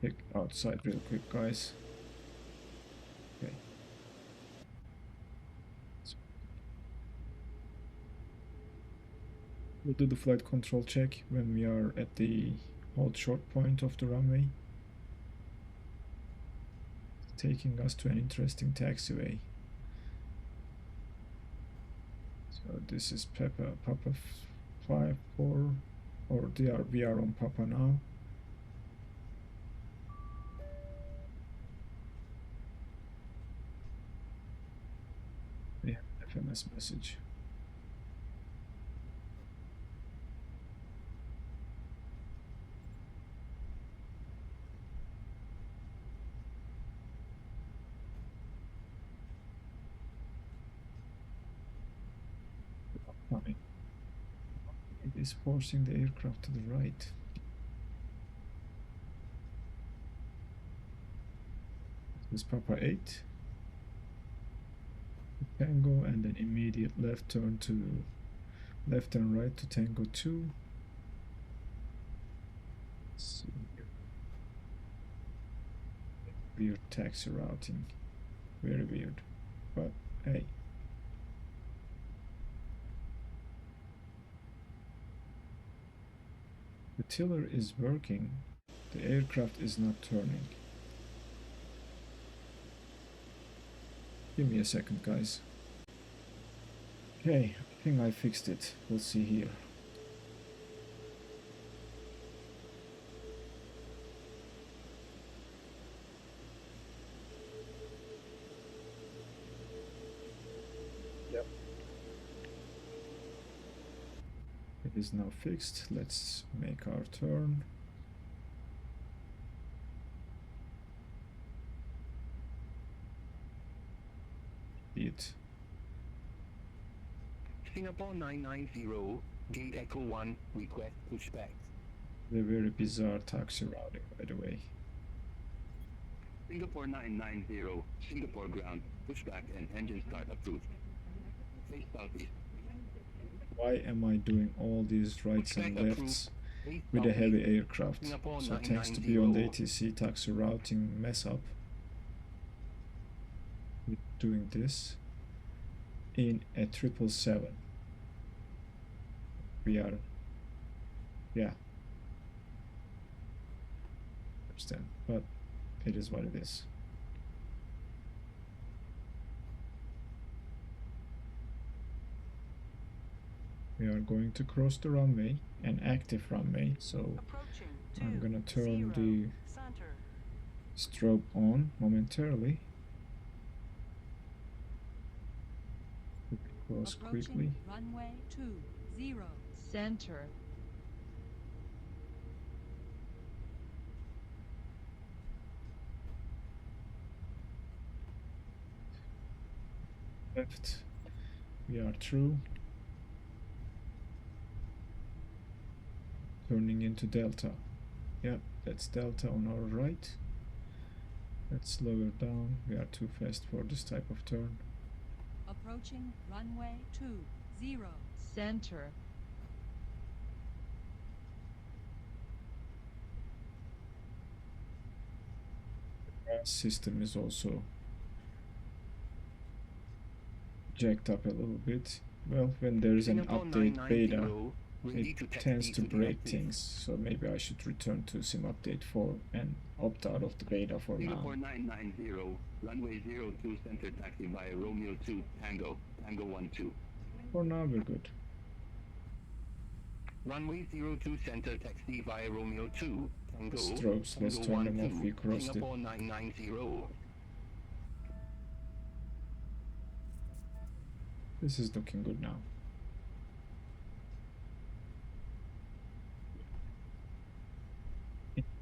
S1: Pick outside real quick, guys. Okay. So we'll do the flight control check when we are at the hold short point of the runway. It's taking us to an interesting taxiway. So this is Papa 5, 4, or we are on Papa now. We have an FMS message. Coming. It is forcing the aircraft to the right. This is Papa 8. Tango, and then immediate left turn to left and right to Tango 2. Let's see here. Weird taxi routing. Very weird. But hey. The tiller is working, the aircraft is not turning. Give me a second, guys. Okay, I think I fixed it. We'll see here. It is now fixed. Let's make our turn. It.
S5: Singapore 990, Gate Echo 1, request pushback.
S1: The very bizarre taxi routing, by the way.
S2: Singapore 990, Singapore ground, pushback and engine start approved. Face southeast.
S1: Why am I doing all these rights and lefts with a heavy aircraft? So thanks to be on the ATC taxi routing mess up. We're doing this in a 777. We are, yeah, understand, but it is what it is. We are going to cross the runway, an active runway, so I'm gonna turn the strobe on momentarily. Cross quickly.
S8: Runway 20. 0 center.
S1: Left. We are through. Turning into Delta. Yeah, that's Delta on our right. Let's slow it down. We are too fast for this type of turn.
S8: Approaching runway 20 center.
S1: System is also jacked up a little bit. Well, when there is an update beta, it tends to break things, so maybe I should return to Sim Update 4 and opt out of the beta for now.
S2: 4990, runway 02 center taxi via Romeo 2, Tango, Tango 12.
S1: For now, we're good.
S5: Runway 02 center taxi via Romeo 2, Tango,
S1: Strobes, let's
S5: Tango
S1: turn them off.
S5: 12,
S1: We crossed it.
S5: Singapore 990.
S1: This is looking good now.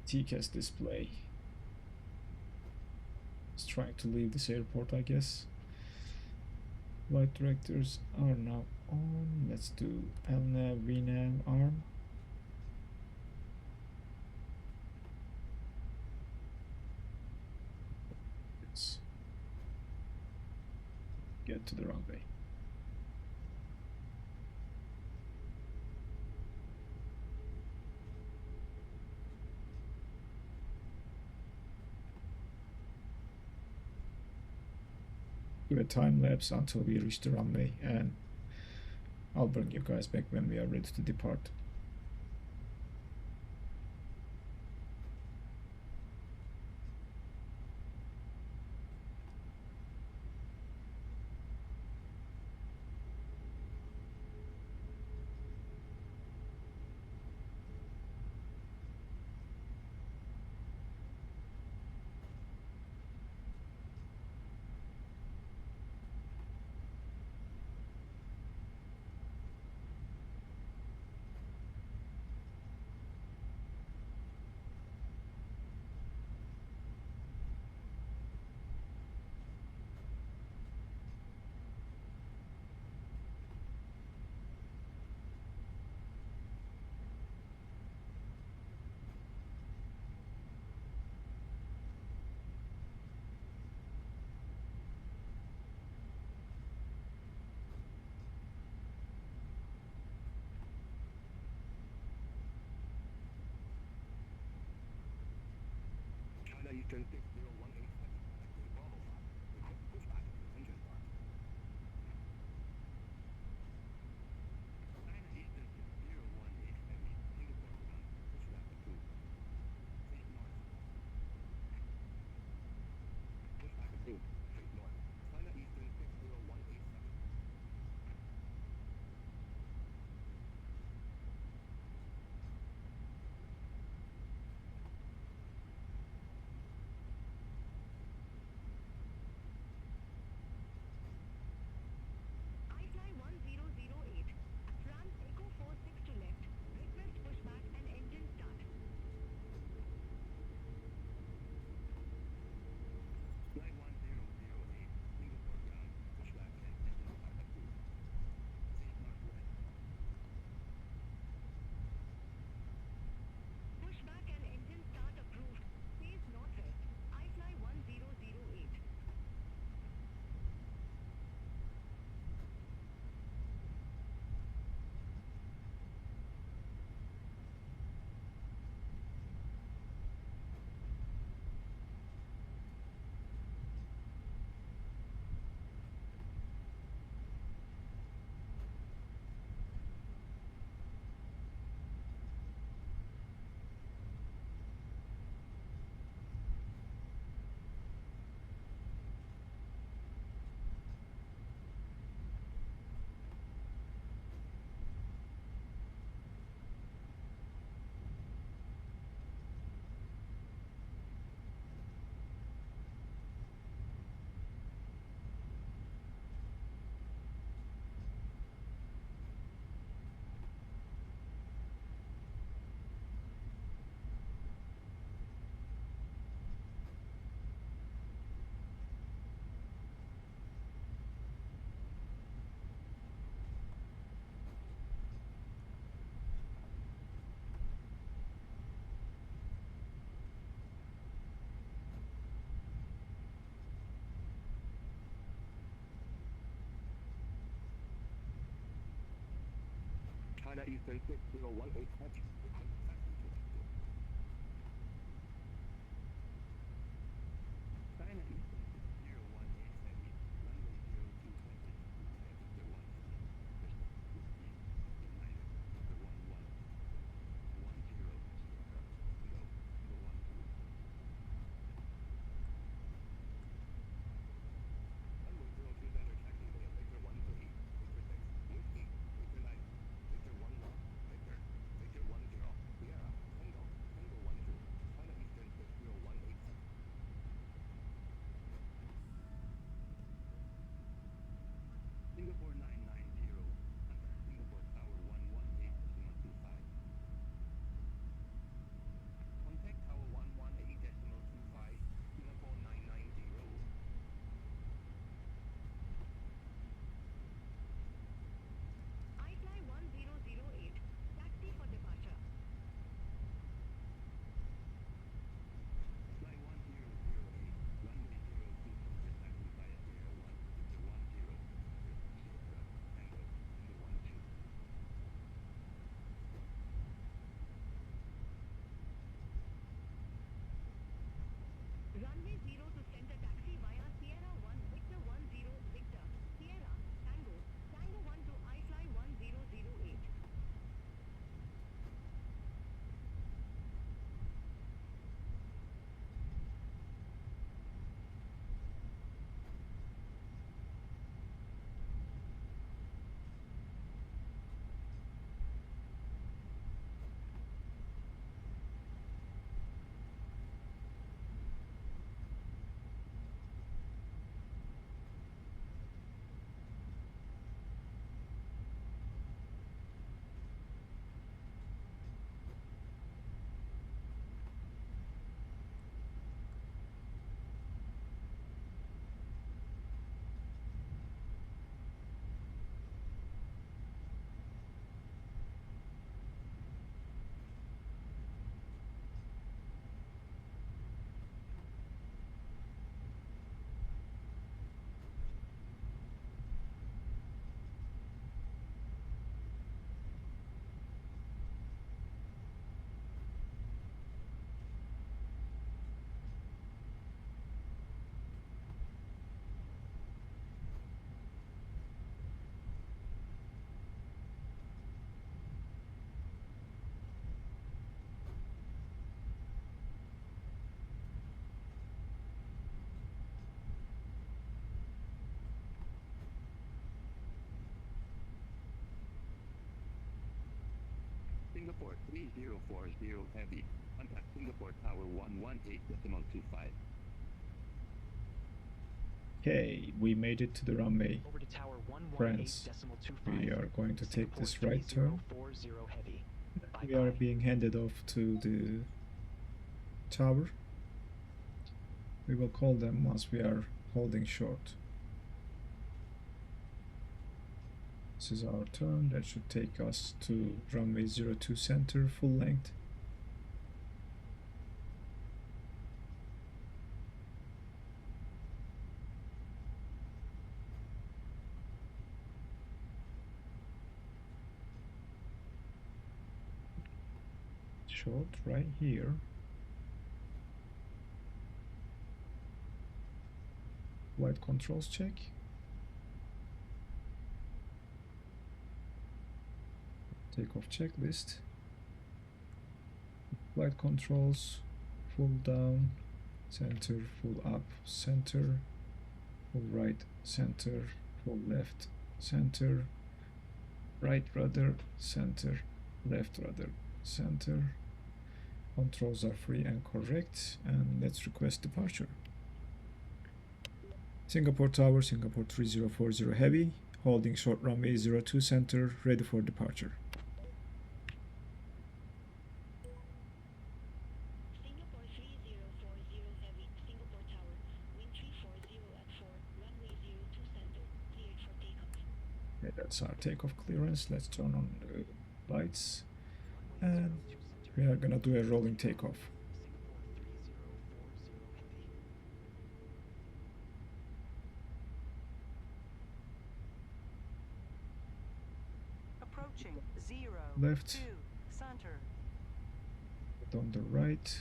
S1: TCAS display. It's trying to leave this airport, I guess. Flight directors are now on. Let's do LNAV, VNAV, ARM. Let's get to the runway. Do a time lapse until we reach the runway, and I'll bring you guys back when we are ready to depart.
S2: China Eastern 6018, Bravo 5, request pushback, engine start. China Eastern 6018 heavy, Singapore 1, pushback 2. Face north. Pushback 2, face north. China Eastern 60187. China Eastern 6018 heavy. China Eastern 6018 heavy. Runway 02 center. Victor 1. Victor 11. 10. Go. Go 12. Runway 02 center taxi via Victor 13. Victor 6. Whiskey. Victor 9. Victor 11. Victor. Victor 10. Sierra. Tango. Tango 12. China Eastern 6018. Singapore 990. Contact Singapore Tower 118.25. Contact Tower 118.25. Singapore 990.
S3: iFly 1008. Taxi for departure.
S2: Fly 1008. Runway 02 center taxi via Sierra 1. Victor 10. Sierra. Tango. Tango 12.
S3: Runway 0 to center taxi via Sierra 1 Victor 10 Victor. Sierra. Tango. Tango 1 to iFly 1008.
S2: Singapore 3040 heavy. Contact Singapore Tower 118.25.
S1: Okay, we made it to the runway.
S4: Over to tower
S1: Friends,
S4: 118.25.
S1: we are going to take
S4: Singapore
S1: this right turn.
S4: 3040 heavy.
S1: We are
S4: Bye-bye.
S1: being handed off to the tower. We will call them once we are holding short. This is our turn. That should take us to runway 02 center, full length. Short right here. Flight controls check. Takeoff checklist. Flight controls, full down, center, full up, center, full right, center, full left, center, right rudder, center, left rudder, center. Controls are free and correct, and let's request departure. Singapore Tower, Singapore 3040 heavy, holding short runway 02 center, ready for departure.
S3: Singapore 3040 heavy. Singapore Tower. Wind 340 at 4. Runway 02 center. Cleared for takeoff.
S1: Okay, that's our takeoff clearance. Let's turn on the lights, and we are gonna do a rolling takeoff.
S4: Approach
S9: Approaching 0,
S1: left,
S9: 2, center.
S1: put on the right.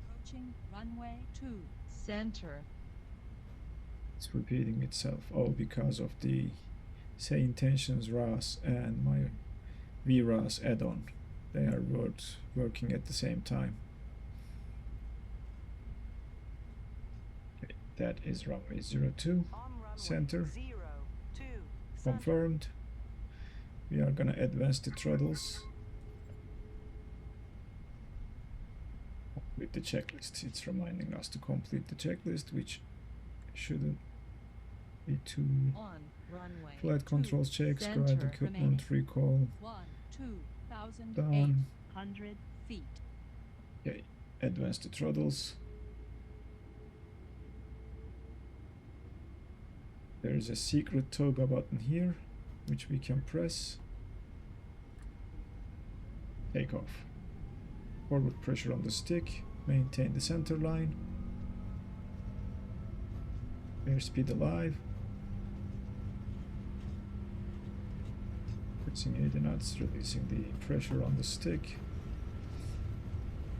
S8: Approaching runway 2, center.
S1: It's repeating itself, all because of the Say Intentions RAS and my VRAS add-on. They are working at the same time. Okay, that is runway 02,
S9: On runway
S1: center,
S9: 0, 2, center.
S1: confirmed. We are gonna advance the throttles with the checklist. It's reminding us to complete the checklist, which shouldn't be too.
S8: On runway
S1: Flight
S8: 2,
S1: controls checks,
S8: center
S1: guide equipment
S8: remaining.
S1: recall,
S8: 1,800 feet.
S1: okay, advance the throttles. There's a secret toga button here, which we can press. Take off. Forward pressure on the stick, maintain the center line. Airspeed alive. Pressing 80 knots, releasing the pressure on the stick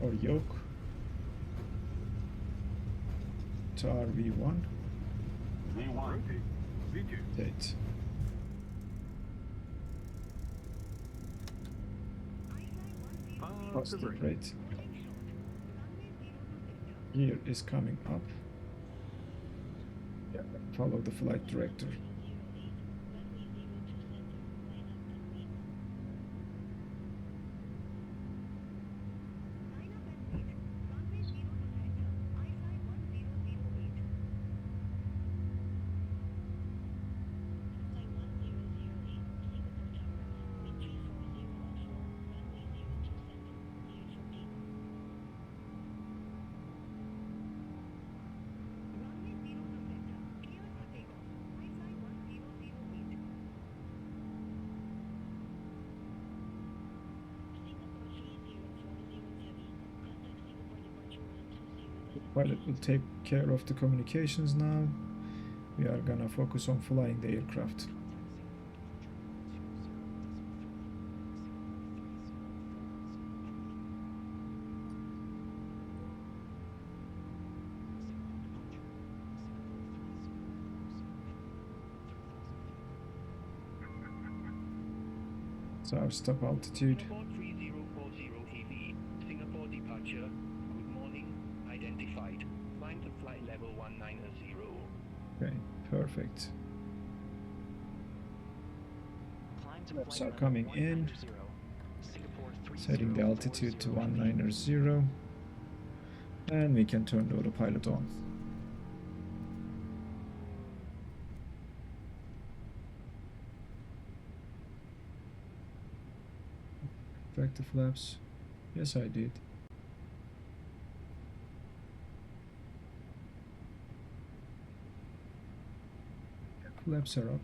S1: or yoke to our V1.
S2: V1. V2.
S1: Date. Positive rate. Gear is coming up. Yeah, follow the flight director. Pilot will take care of the communications now. We are gonna focus on flying the aircraft. So our stop altitude.
S5: Singapore 3040 heavy, Singapore departure. Good morning. Identified. Climb to flight level 190.
S1: Okay, perfect.
S4: Climb to
S1: Flaps
S4: flight
S1: are
S4: level
S1: coming in.
S4: 190. Singapore
S1: Setting the altitude to 190. And we can turn the autopilot on. Track the flaps. Yes, I did. Flaps are up.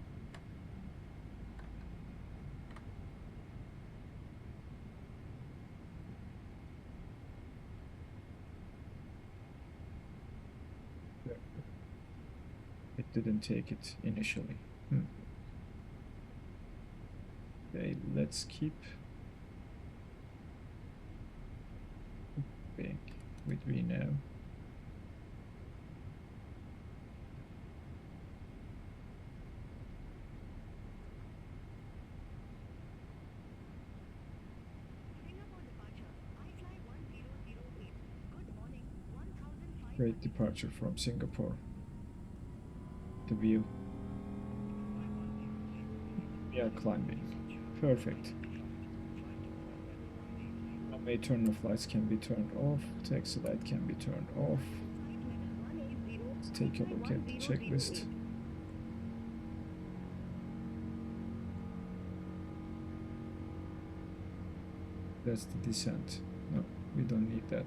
S1: It didn't take it initially. Okay, let's keep big with V now. Great departure from Singapore. The view. We are climbing. Perfect. Runway turn off lights can be turned off. Taxi light can be turned off. Let's take a look at the checklist. That's the descent. No, we don't need that.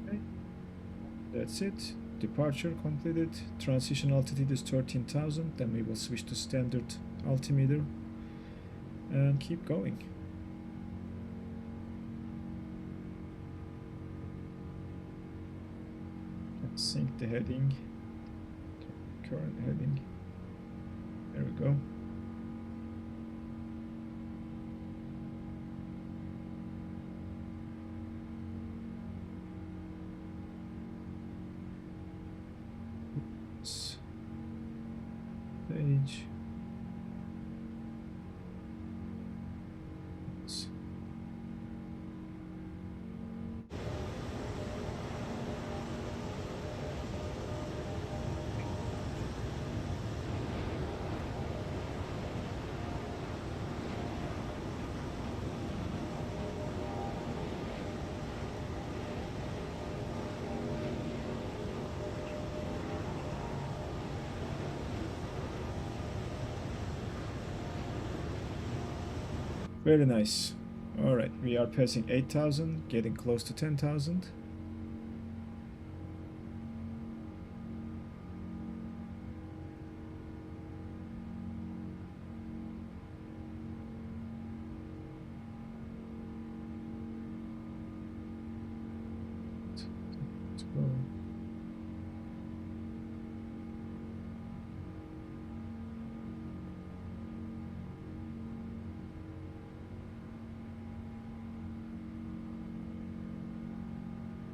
S1: Okay. That's it. Departure completed. Transition altitude is 13,000. Then we will switch to standard altimeter and keep going. Sync the heading, current heading. There we go. Page. Very nice. All right, we are passing 8,000, getting close to 10,000. Let's go.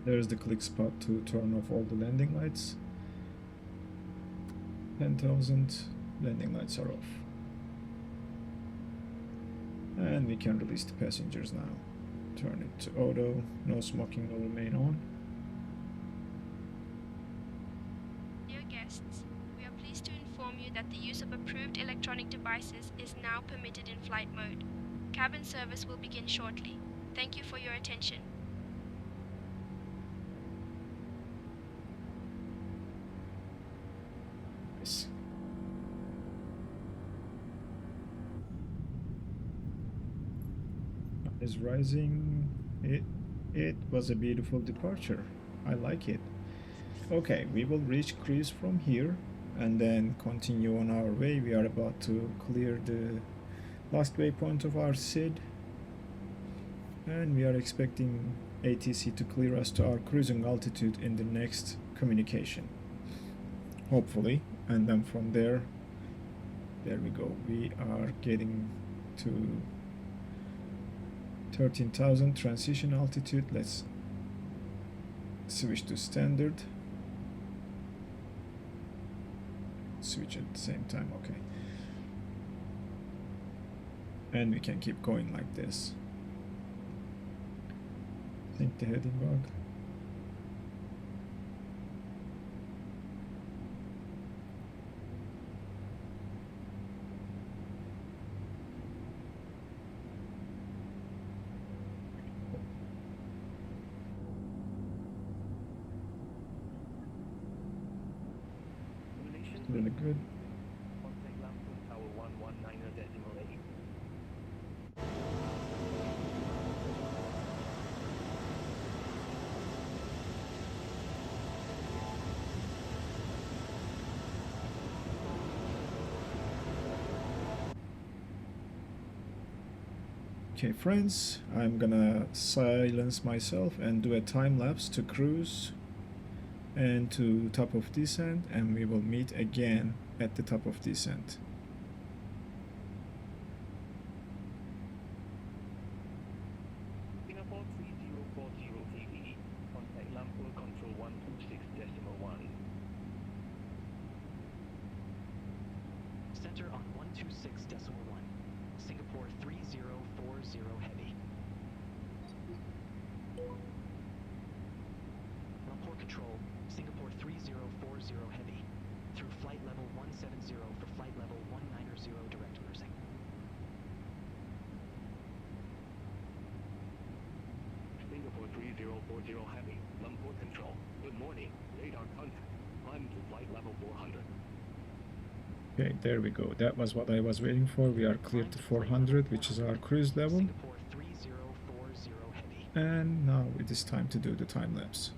S1: There's the click spot to turn off all the landing lights. 10,000 landing lights are off. And we can release the passengers now. Turn it to auto, no smoking will remain on.
S6: Dear guests, we are pleased to inform you that the use of approved electronic devices is now permitted in flight mode. Cabin service will begin shortly. Thank you for your attention.
S1: Nice. Is rising. It was a beautiful departure. I like it. Okay, we will reach cruise from here and then continue on our way. We are about to clear the last waypoint of our SID, and we are expecting ATC to clear us to our cruising altitude in the next communication, hopefully. And then from there we go. We are getting to 13,000 transition altitude. Let's switch to standard. Switch at the same time, okay. And we can keep going like this. Think the heading bug. Really good.
S5: Contact Lampu Tower 119.8.
S1: Okay, friends, I'm gonna silence myself and do a time lapse to cruise and to top of descent, and we will meet again at the top of descent.
S5: Singapore 3040 TV. Contact Lampu Control 126.1.
S4: Center on 126.1. Singapore 3040 Heavy. Lamport Control, Singapore 3040 Heavy. Through flight level 170 for flight level 190 direct cruising.
S2: Singapore 3040 Heavy, Lamport Control. Good morning. Radar contact. Climb to flight level 400.
S1: Okay, there we go. That was what I was waiting for. We are cleared to 400, which is our cruise level.
S4: Singapore 3040 Heavy.
S1: And now it is time to do the time lapse.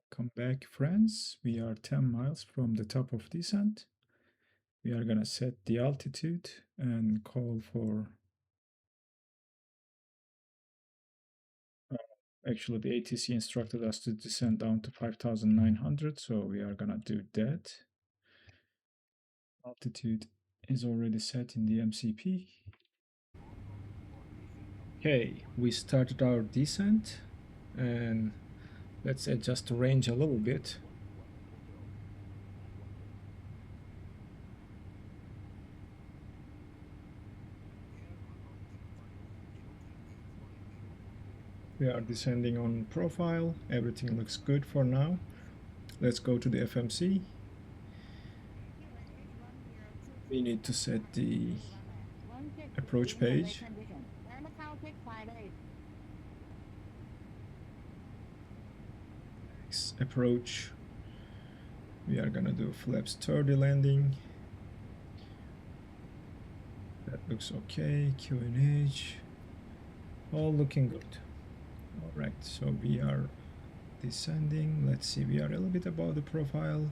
S1: Welcome back, friends. We are 10 miles from the top of descent. We are gonna set the altitude and call for actually the ATC instructed us to descend down to 5,900, so we are gonna do that. Altitude is already set in the MCP. Okay, we started our descent and let's adjust the range a little bit. We are descending on profile. Everything looks good for now. Let's go to the FMC. We need to set the approach page. Next approach. We are gonna do flaps 30 landing. That looks okay. QNH. All looking good. Alright, so we are descending. Let's see, we are a little bit above the profile,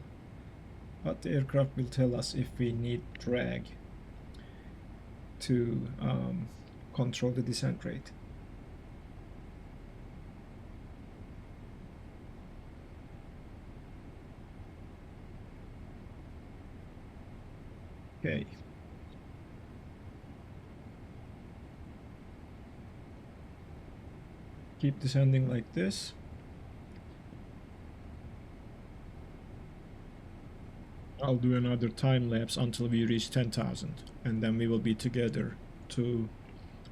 S1: but the aircraft will tell us if we need drag to control the descent rate. Okay. Keep descending like this. I'll do another time lapse until we reach 10,000, and then we will be together to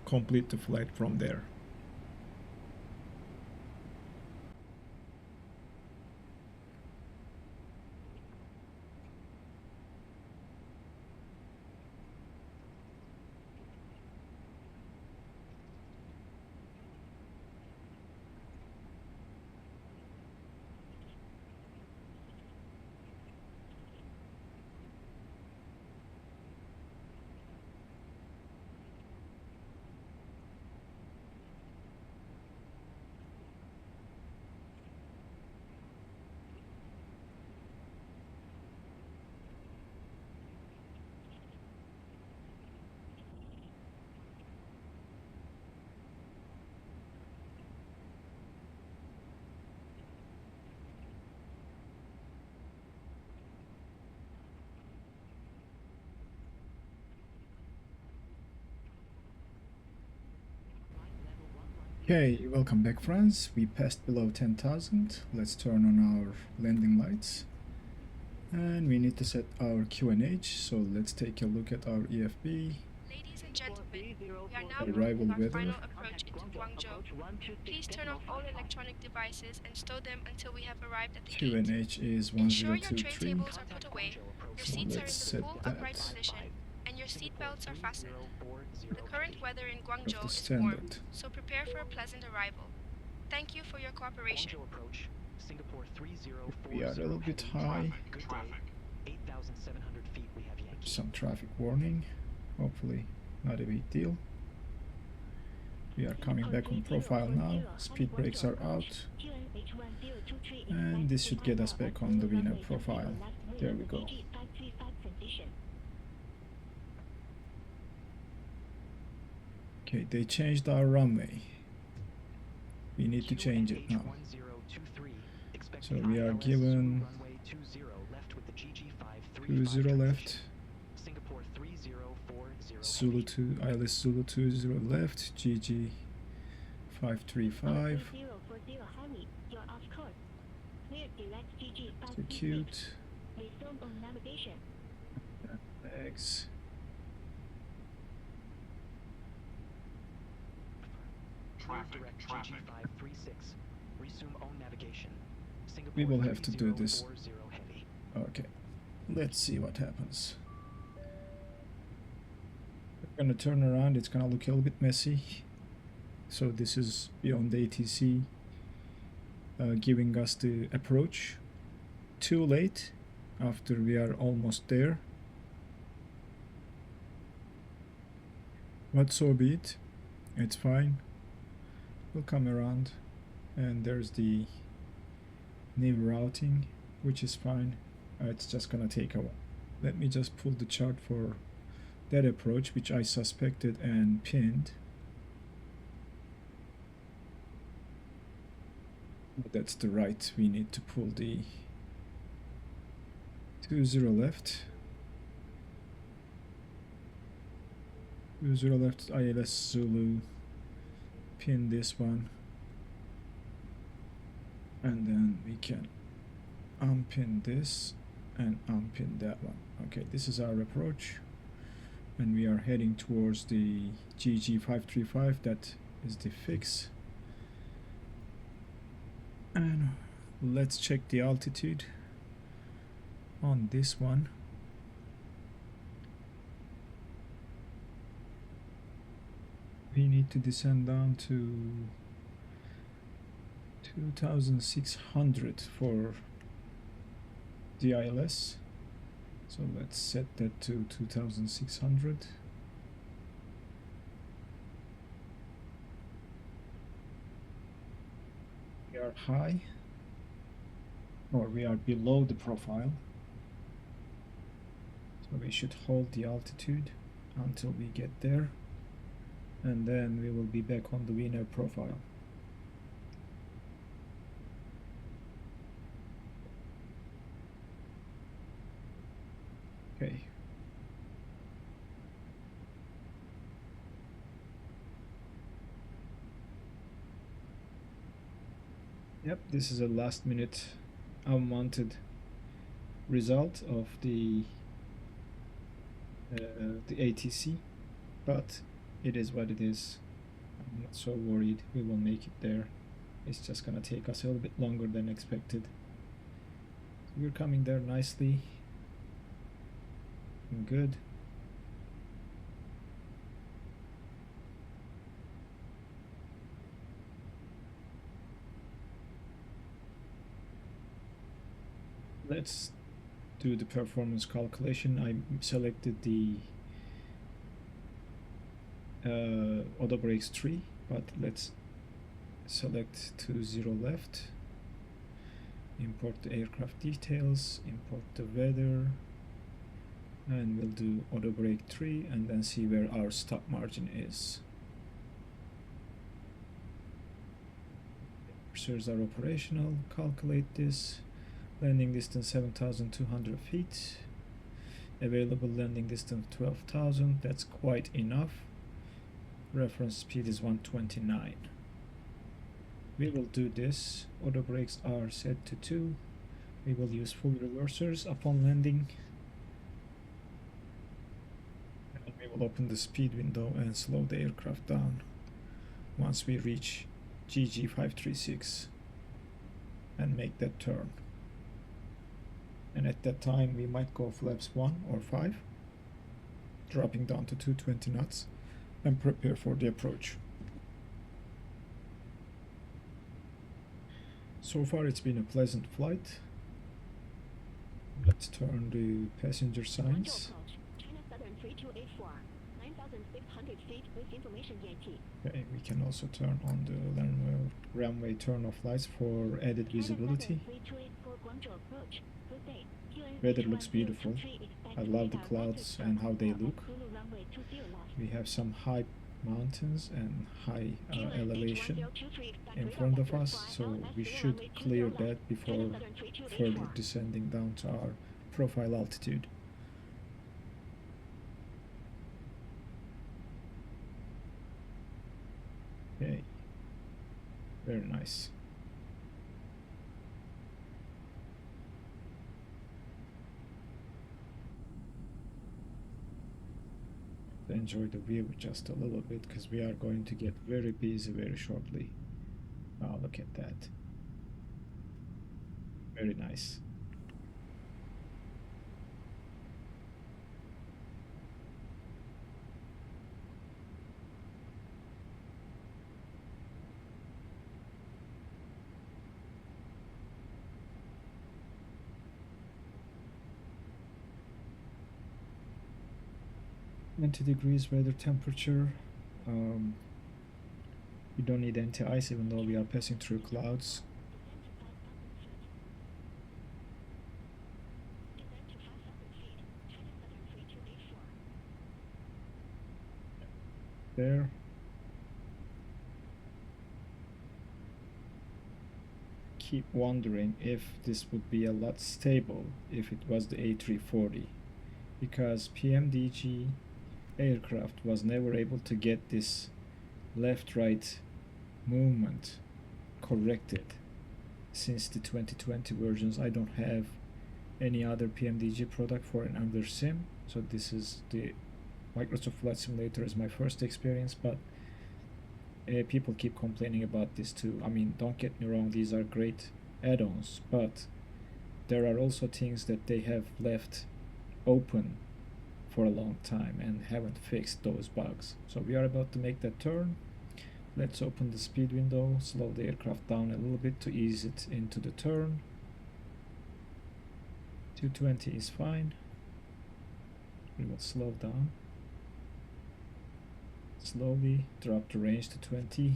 S1: complete the flight from there. Okay, welcome back, friends. We passed below 10,000. Let's turn on our landing lights. And we need to set our QNH, so let's take a look at our EFB.
S6: Ladies and gentlemen, we are now
S1: Arrival
S6: making our
S1: weather.
S6: final approach into Guangzhou. Please turn off all electronic devices and stow them until we have arrived at the gate.
S1: QNH is
S6: Ensure your tray
S1: 1023.
S6: tables are put away, your
S1: So
S6: seats are in
S1: let's
S6: the
S1: set
S6: full
S1: that.
S6: upright position, and your seat belts are fastened. The current weather in
S1: Of
S6: Guangzhou
S1: the
S6: is warm,
S1: standard.
S6: so prepare for a pleasant arrival. Thank you for your cooperation.
S4: Guangzhou approach, Singapore 3040.
S1: We are a little bit high.
S4: Good day. 8,700 feet we have Yankee.
S1: Some traffic warning. Hopefully not a big deal. We are coming back on profile now. Speed brakes are out. And this should get us back on the VNAV profile. There we go. Okay, they changed our runway. We need to change it now. So we are given 20 left.
S4: Singapore 3040.
S1: Zulu 2, ILS Zulu 20 left, GG 535. Execute. X.
S4: Traffic, GG536. Resume own navigation. Singapore
S1: will have to do this.
S4: 3040 heavy.
S1: Okay, let's see what happens. We're gonna turn around, it's gonna look a little bit messy. So this is beyond ATC giving us the approach too late after we are almost there. But so be it, it's fine. We'll come around, and there's the new routing, which is fine. It's just gonna take a while. Let me just pull the chart for that approach, which I suspected and pinned. That's the right. We need to pull the 20 left. 20 left, ILS Zulu. Pin this one. And then we can unpin this and unpin that one. Okay, this is our approach. And we are heading towards the GG535. That is the fix. And let's check the altitude on this one. We need to descend down to 2600 for the ILS. So let's set that to 2600. We are high, or we are below the profile. So we should hold the altitude until we get there, and then we will be back on the VNAV profile. Okay. Yep, this is a last minute unwanted result of the ATC, but it is what it is. I'm not so worried. We will make it there. It's just gonna take us a little bit longer than expected. We're coming there nicely. Good. Let's do the performance calculation. I selected the auto brakes 3, but let's select 20 left, import the aircraft details, import the weather, and we'll do auto brake 3 and then see where our stop margin is. Cursors are operational. Calculate this. Landing distance 7,200 feet. Available landing distance 12,000. That's quite enough. Reference speed is 129. We will do this. Auto brakes are set to 2. We will use full reversers upon landing. And we will open the speed window and slow the aircraft down once we reach GG536 and make that turn. And at that time we might go flaps 1 or 5, dropping down to 220 knots and prepare for the approach. So far it's been a pleasant flight. Let's turn the passenger signs. Okay, we can also turn on the runway turn off lights for added visibility. Weather looks beautiful. I love the clouds and how they look. We have some high mountains and high elevation in front of us, so we should clear that before further descending down to our profile altitude. Okay, very nice. Enjoy the view just a little bit because we are going to get very busy very shortly. Oh, look at that. Very nice. -20 degrees weather temperature. We don't need anti-ice even though we are passing through clouds. There. Keep wondering if this would be a lot stable if it was the A340, because PMDG aircraft was never able to get this left-right movement corrected. Since the 2020 versions, I don't have any other PMDG product for another sim, so this is the Microsoft Flight Simulator is my first experience, but people keep complaining about this too. I mean, don't get me wrong, these are great add-ons, but there are also things that they have left open for a long time and haven't fixed those bugs. So we are about to make that turn. Let's open the speed window, slow the aircraft down a little bit to ease it into the turn. 220 is fine. We will slow down. Slowly drop the range to 20.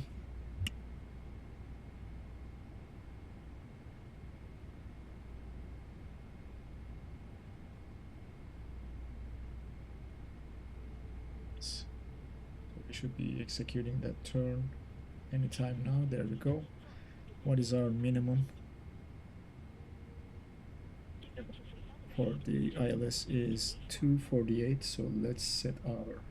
S1: So we should be executing that turn anytime now. There we go. What is our minimum? For the ILS is 248, so let's set our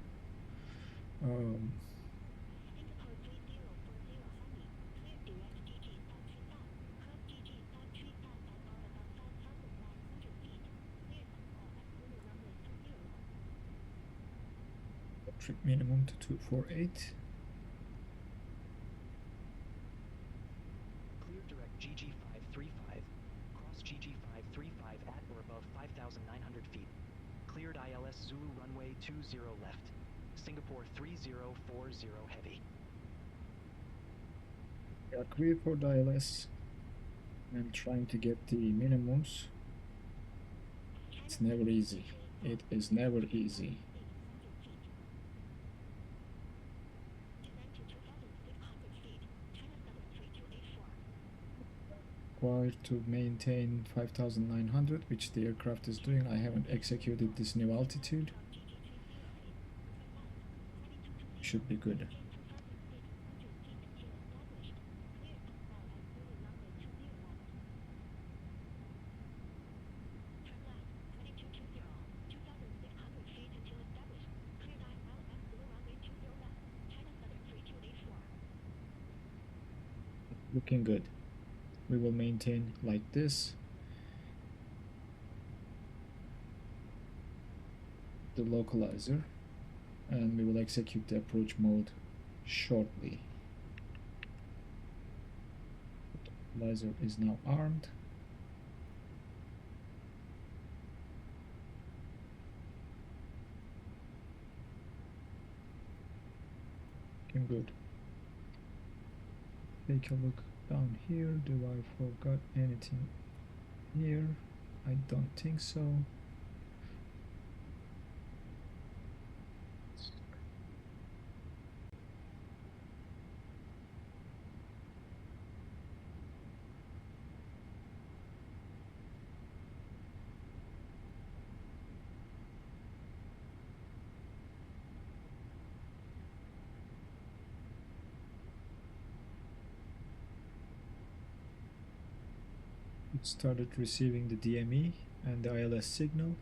S1: trip minimum to 248.
S4: Clear direct GG535. Cross GG535 at or above 5,900 feet. Cleared ILS Zulu runway 20 left. Singapore 3040 heavy.
S1: We are clear for the ILS. I'm trying to get the minimums. It's never easy. It is never easy. Required to maintain 5,900, which the aircraft is doing. I haven't executed this new altitude. Should be good. Looking good. We will maintain like this. The localizer, and we will execute the approach mode shortly. The localizer is now armed. Looking good. Take a look down here. Do I forgot anything here? I don't think so. It started receiving the DME and the ILS signal.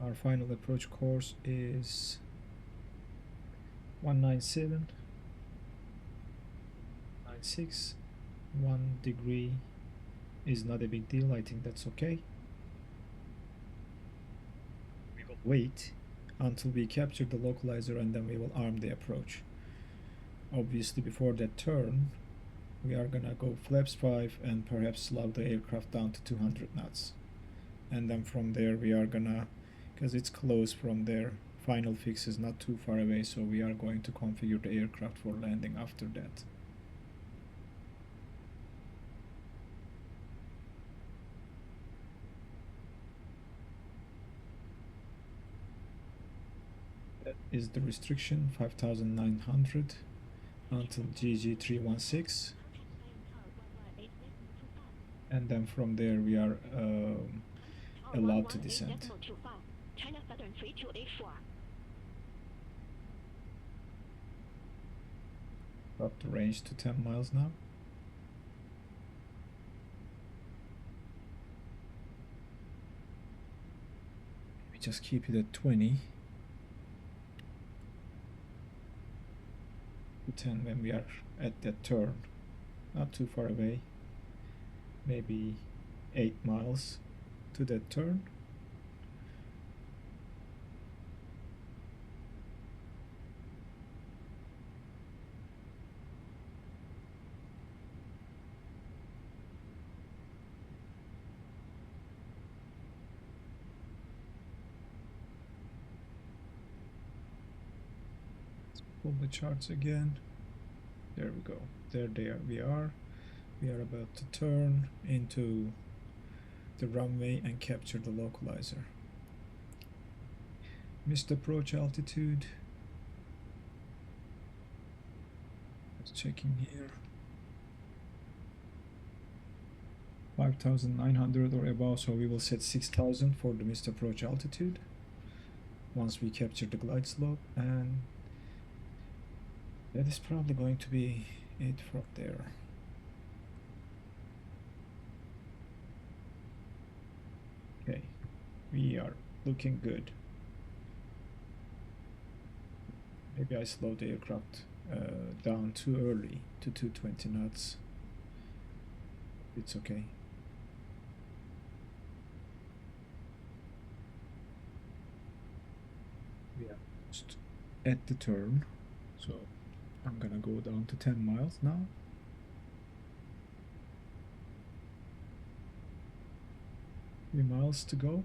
S1: Our final approach course is 197.96. 1 degree is not a big deal. I think that's okay. We will wait until we capture the localizer and then we will arm the approach. Obviously before that turn we are gonna go flaps 5 and perhaps slow the aircraft down to 200 knots. And then from there we are gonna, because it's close from there, final fix is not too far away, so we are going to configure the aircraft for landing after that. That is the restriction, 5,900 until GG316. And then from there we are allowed to descend. Up the range to 10 miles now. We just keep it at 20. To 10 when we are at that turn. Not too far away. Maybe 8 miles to that turn. Pull the charts again. There we go. There we are. We are about to turn into the runway and capture the localizer. Missed approach altitude. Just checking here. 5,900 or above, so we will set 6,000 for the missed approach altitude once we capture the glide slope, and that is probably going to be it from there. Okay, we are looking good. Maybe I slowed the aircraft down too early to 220 knots. It's okay. We are just at the turn, so I'm gonna go down to 10 miles now. Few miles to go.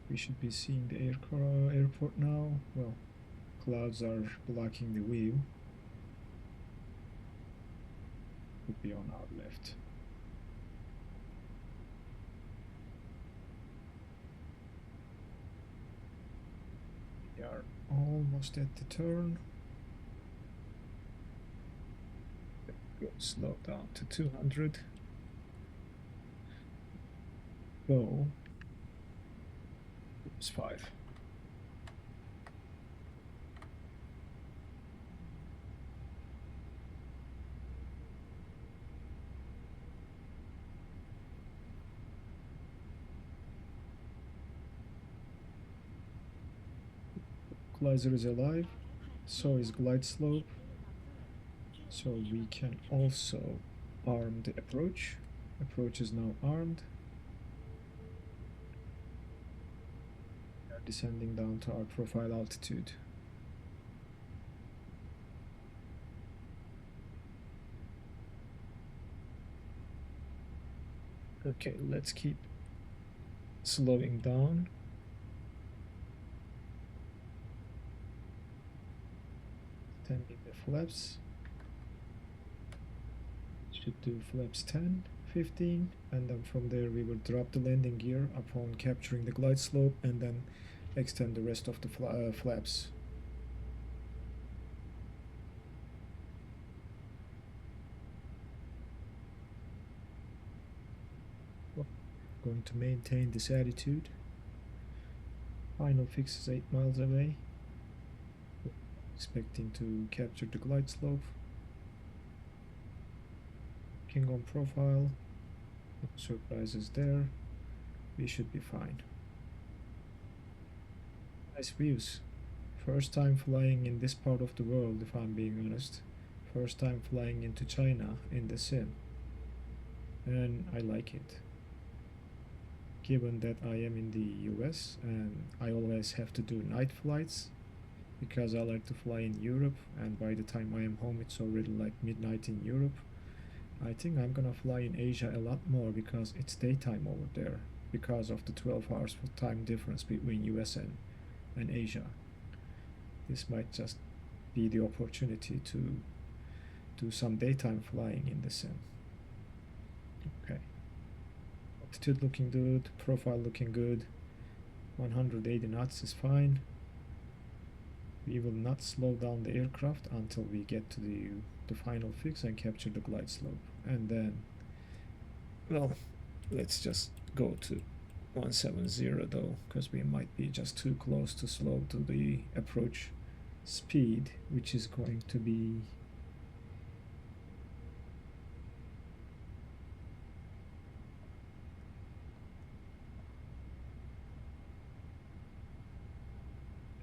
S1: We should be seeing the airport now. Well, clouds are blocking the view. Could be on our left. We are almost at the turn. Go slow down to 200. Go. It's 5. Localizer is alive, so is glide slope, so we can also arm the approach. Approach is now armed. We are descending down to our profile altitude. Okay, let's keep slowing down. Tending the flaps. Should do flaps 10, 15, and then from there we will drop the landing gear upon capturing the glide slope and then extend the rest of the flaps. Well, going to maintain this attitude. Final fix is 8 miles away. Expecting to capture the glide slope. Looking on profile, no surprises there. We should be fine. Nice views. First time flying in this part of the world, if I'm being honest. First time flying into China in the sim. And I like it. given that I am in the US and I always have to do night flights because I like to fly in Europe, and by the time I am home it's already like midnight in Europe. I think I'm gonna fly in Asia a lot more because it's daytime over there because of the 12 hours time difference between US and Asia. This might just be the opportunity to do some daytime flying in the sim. Okay. Altitude looking good, profile looking good, 180 knots is fine. We will not slow down the aircraft until we get to the final fix and capture the glide slope. And then, well, let's just go to 170 though, because we might be just too close to slow to the approach speed, which is going to be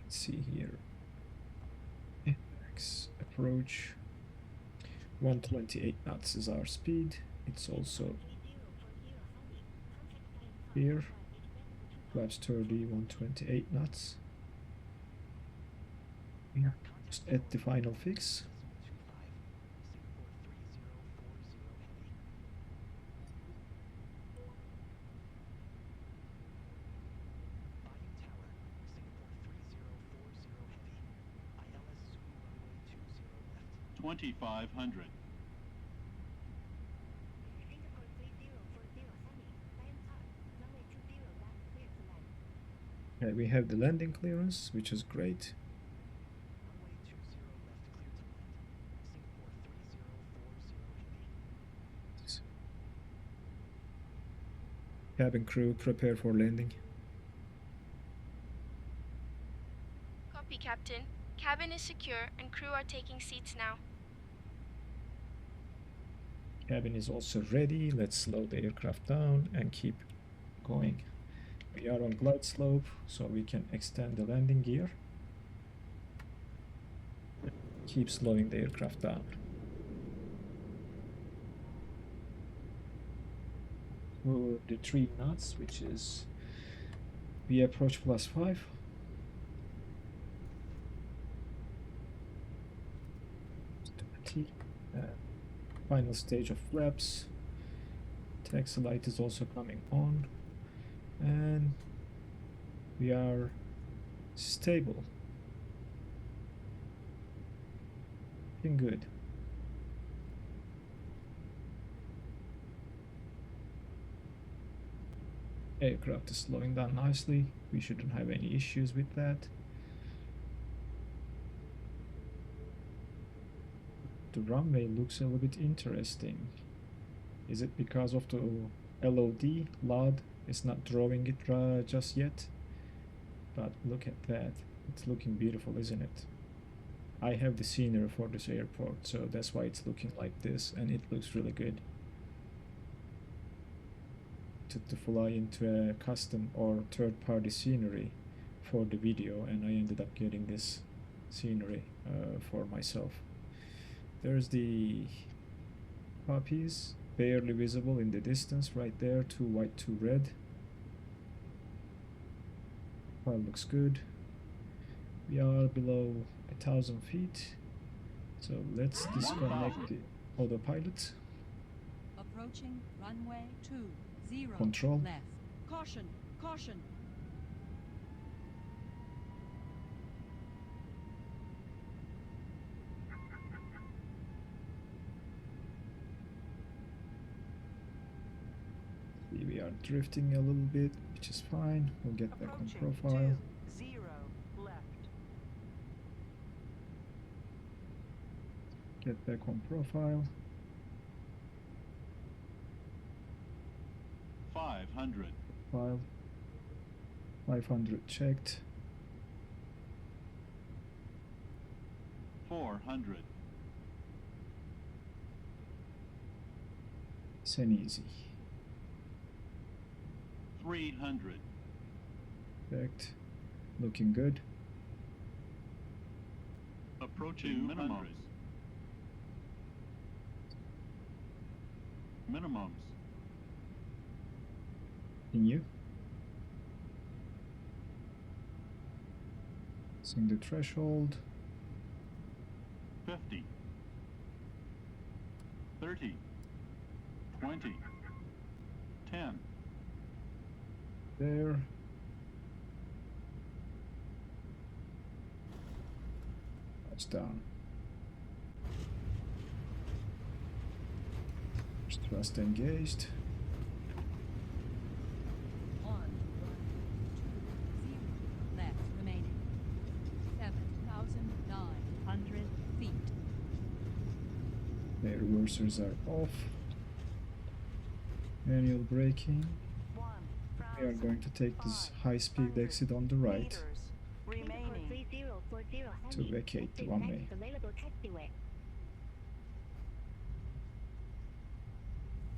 S1: see here, max approach 128 knots is our speed. It's also here, flaps 30, 128 knots. We are just at the final fix.
S2: Singapore 2500.
S1: Okay, we have the landing clearance, which is great. Cabin crew, prepare for landing.
S6: Copy, Captain. Cabin is secure and crew are taking seats now.
S1: Cabin is also ready. Let's slow the aircraft down and keep going. We are on glide slope, so we can extend the landing gear. Keep slowing the aircraft down. For the 3 knots, which is we approach +5. Final stage of flaps. Taxi light is also coming on, and we are stable. Looking good. Aircraft is slowing down nicely. We shouldn't have any issues with that. The runway looks a little bit interesting. Is it because of the LOD? It's not drawing it just yet. But look at that. It's looking beautiful, isn't it? I have the scenery for this airport, so that's why it's looking like this, and it looks really good. To fly into a custom or third-party scenery for the video, and I ended up getting this scenery for myself. There's the puppies, barely visible in the distance right there, 2 white, 2 red. Well, looks good. We are below 1,000 feet, so let's disconnect the autopilot.
S8: Approaching runway 20
S1: Control.
S8: left. Caution, caution.
S1: We are drifting a little bit, which is fine. We'll get back on profile.
S9: 20 left.
S1: Get back on profile.
S2: 500.
S1: File. 500 checked.
S2: 400.
S1: Send easy.
S2: 300.
S1: Checked. Looking good.
S2: Approaching minimums. Minimums.
S1: Continue. Passing the threshold.
S10: 50, 30, 20, 10.
S1: There. Touchdown. Thrust engaged.
S8: 1, 1, 2, 0. Left remaining. 7,900 feet.
S1: The reversers are off. Manual braking. We are going to take this high-speed exit on the right
S9: Remaining.
S1: to vacate the runway.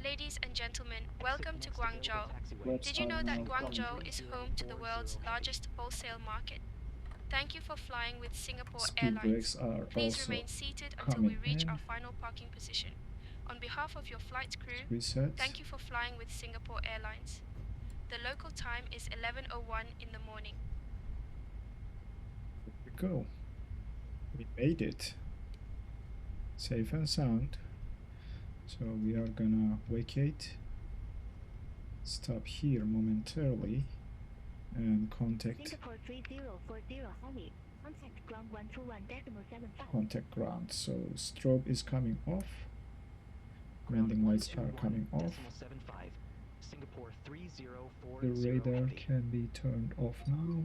S6: Ladies and gentlemen, welcome to
S4: Exit next available
S6: Guangzhou.
S4: taxiway.
S6: Did you know that
S1: Flaps are now
S6: Guangzhou is home to the world's largest wholesale market? Thank you for flying with Singapore
S1: Speed
S6: Airlines.
S1: brakes are
S6: Please
S1: also
S6: remain seated until we
S1: coming
S6: reach
S1: in.
S6: our final parking position. On behalf of your flight crew,
S1: Reset.
S6: thank you for flying with Singapore Airlines. The local time is 11:01 in the morning.
S1: Here we go. We made it. Safe and sound. So we are gonna vacate. Stop here momentarily and contact ground. So strobe is coming off. Landing lights are coming off.
S4: 75. Singapore 3040
S1: The radar
S4: heavy.
S1: can be turned off now.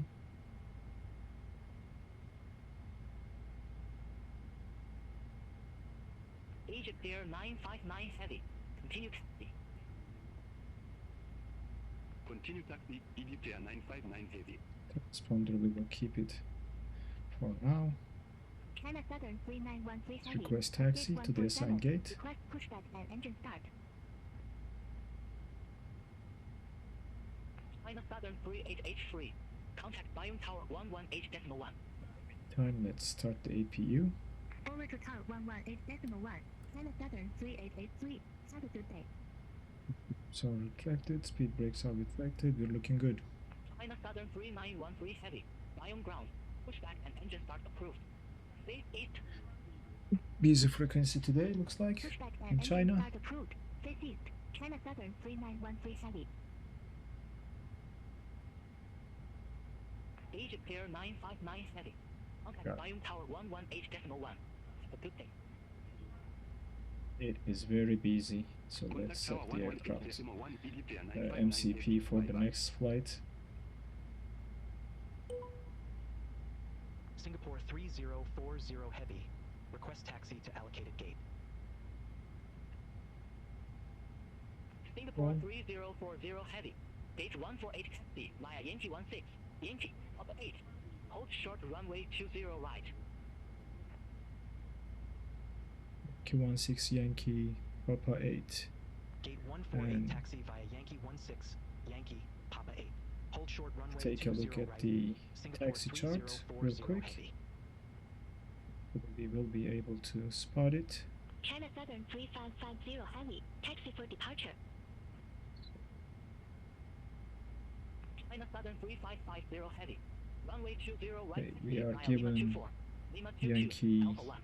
S9: Egypt Air 959 Heavy. Continue taxi.
S2: Continue taxi, Egypt Air 959 Heavy.
S1: Transponder, we will keep it for now.
S7: China Southern 3913 Heavy.
S1: Request taxi to the assigned gate.
S7: Request pushback and engine start.
S9: China Southern 3883. Contact Biome Tower 118.1.
S1: Time, let's start the APU.
S7: Over to tower 118.1. China Southern 3883. Have a good day.
S1: So retracted, speed brakes are retracted, we're looking good.
S9: China Southern 3913 Heavy. Biome ground. Pushback and engine start approved. Stay east.
S1: Busy frequency today, looks like,
S7: Pushback and
S1: in
S7: engine
S1: China.
S7: start approved. Face east. China Southern 3913 Heavy.
S9: Egypt Air 959 Heavy. Contact
S1: Yeah.
S9: Biome Tower 118.1. Have a good day.
S1: It is very busy, so let's
S2: Contact
S1: set
S2: Tower
S1: the aircraft
S2: 118.1 Egypt Air 959
S1: MCP for the
S2: Bye-bye.
S1: next flight.
S4: Singapore 3040 heavy. Request taxi to allocated gate.
S9: Singapore
S1: Well.
S9: 3040 Heavy. Gate 148 taxi via Yankee 16. Yankee, upper 8. Hold short runway 20 right.
S1: Q16 Yankee, Papa 8.
S4: Gate 148
S1: And
S4: taxi via Yankee 16. Yankee, Papa 8. Hold short runway
S1: Take a
S4: 20
S1: look at
S4: right.
S1: the
S4: Singapore
S1: taxi chart real
S4: 3040
S1: quick.
S4: heavy.
S1: We will be able to spot it.
S7: China Southern 3550 Heavy. Taxi for departure.
S9: China Southern 3550 Heavy. Runway 20 right.
S1: Okay,
S9: taxi
S1: we are
S9: via
S1: given
S9: Lima 24. Lima 22,
S1: Yankee
S9: Alpha 1.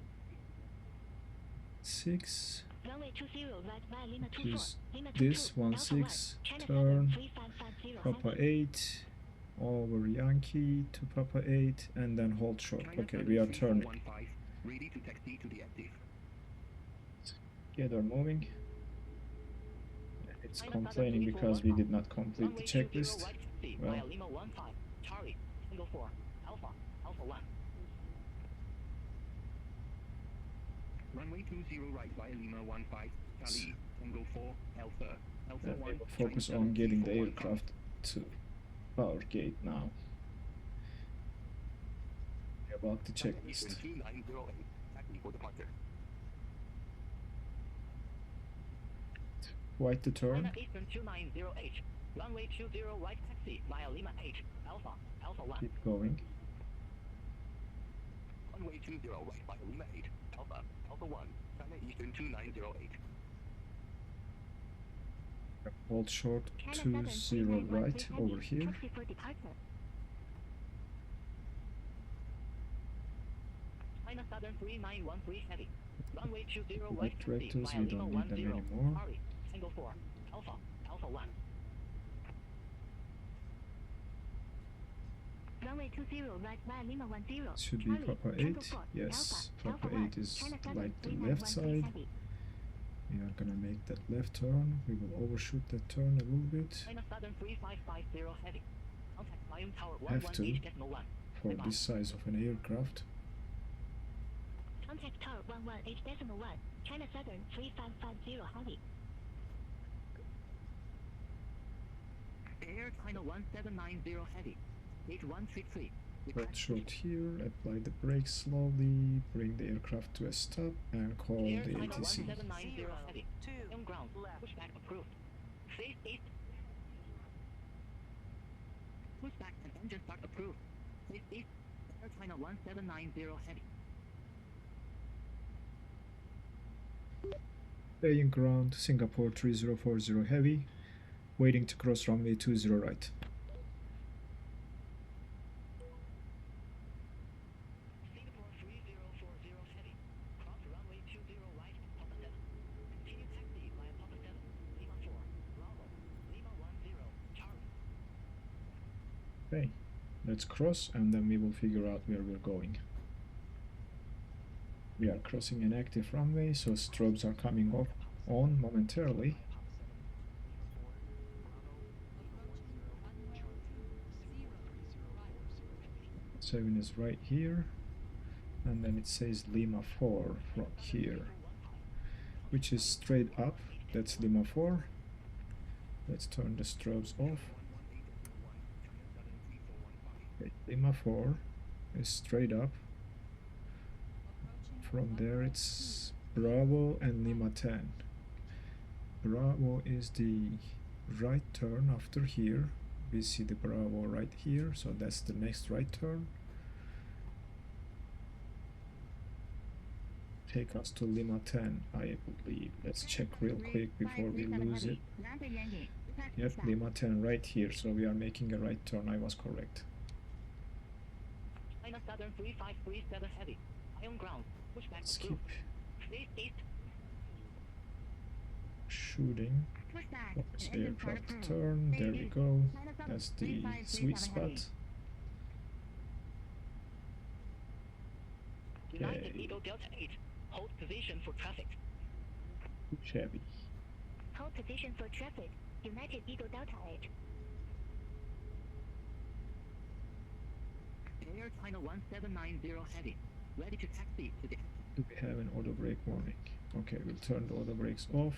S1: 6.
S7: Runway 20 right via Lima 24.
S1: Choose
S7: Lima 22,
S1: this
S7: Alpha 1.
S1: 16,
S7: China
S1: turn,
S7: Southern 3550
S1: Papa
S7: Heavy.
S1: 8, over Yankee to Papa 8, and then hold short.
S2: China
S1: Okay,
S2: Southern
S1: we are turning.
S2: 3415, ready to taxi to the active.
S1: Get our moving. It's
S9: China
S1: complaining
S9: Southern
S1: because we
S9: 3415.
S1: did not complete the
S9: Runway 20
S1: checklist.
S9: right taxi
S1: Well,
S9: via Lima 15. Charlie, Tango 4. Alpha, Alpha 1.
S2: Runway 20 right via Lima 15. Charlie, Tango 4, Alpha, Alpha
S1: then we
S2: 1.
S1: will focus
S2: China
S1: on getting the
S2: 3415.
S1: aircraft to our gate now. About the
S2: China
S1: checklist.
S2: Eastern 2908, taxi for departure.
S1: Quite the turn.
S9: China Eastern 2908. Runway 20 right taxi via Lima 8. Alpha, Alpha 1.
S1: Keep going.
S2: Runway 20 right via Lima 8. Alpha, Alpha 1. China Eastern 2908.
S1: Hold short
S7: China
S1: 20
S7: Southern
S1: right
S7: 3913
S1: over
S7: Heavy.
S1: here.
S7: Taxi for departure.
S9: Southern 3913 heavy. Runway 20
S1: Flight
S9: right taxi
S1: directors,
S9: via
S1: we
S9: Lima
S1: don't need them
S9: 10.
S1: anymore.
S9: Charlie, Tango 4, Alpha, Alpha 1.
S7: Runway 20 right via Lima 10.
S1: Should be
S7: Charlie,
S1: Papa
S7: Tango
S1: 8.
S7: 4,
S1: Yes,
S7: Alpha,
S1: Papa
S7: Alpha
S1: 8 is
S7: China Southern
S1: like the
S7: 3913
S1: left side.
S7: heavy.
S1: We are gonna make that left turn. We will overshoot that turn a little bit.
S9: China Southern 3550 heavy. Contact Volume Tower
S1: Have to
S9: 118.1.
S1: for this size of an aircraft.
S7: Contact Tower 118.1. China Southern 3550 heavy.
S9: Air China 1790 heavy. Gate 133.
S1: Red short here, apply the brakes slowly, bring the aircraft to a stop, and call
S9: Air
S1: the
S9: China
S1: ATC.
S9: 1790 heavy. On ground. Pushback approved. Face east. Pushback and engine start approved. Face east. Air China 1790 heavy.
S1: Staying ground, Singapore 3040 heavy, waiting to cross runway 20 right.
S9: Singapore 3040 heavy. Cross runway 20 right, Papa 7. Continue taxi via Papa 7. Lima 4. Bravo. Lima 10. Charlie.
S1: Okay, let's cross and then we will figure out where we're going. We are crossing an active runway, so strobes are coming off on momentarily. 7 is right here, and then it says Lima 4 from here, which is straight up. That's Lima 4. Let's turn the strobes off. Okay, Lima 4 is straight up. From there it's Bravo and Lima 10. Bravo is the right turn after here. We see the Bravo right here, so that's the next right turn. Take us to Lima 10, I believe. Let's check real quick before we lose it. Yep, Lima 10 right here, so we are making a right turn. I was correct.
S9: China Southern 3537 heavy. High on ground. Pushback
S1: Skip.
S9: approved. Face east.
S1: Shooting. Focus aircraft turn. There we go. That's the sweet spot.
S9: United
S1: Okay.
S9: Eagle Delta 8. Hold position for traffic.
S1: Push heavy.
S7: Hold position for traffic. United Eagle Delta 8.
S9: Air China 1790 heavy. Ready to taxi to the
S1: Do we have an auto brake warning? Okay, we'll turn the auto brakes off.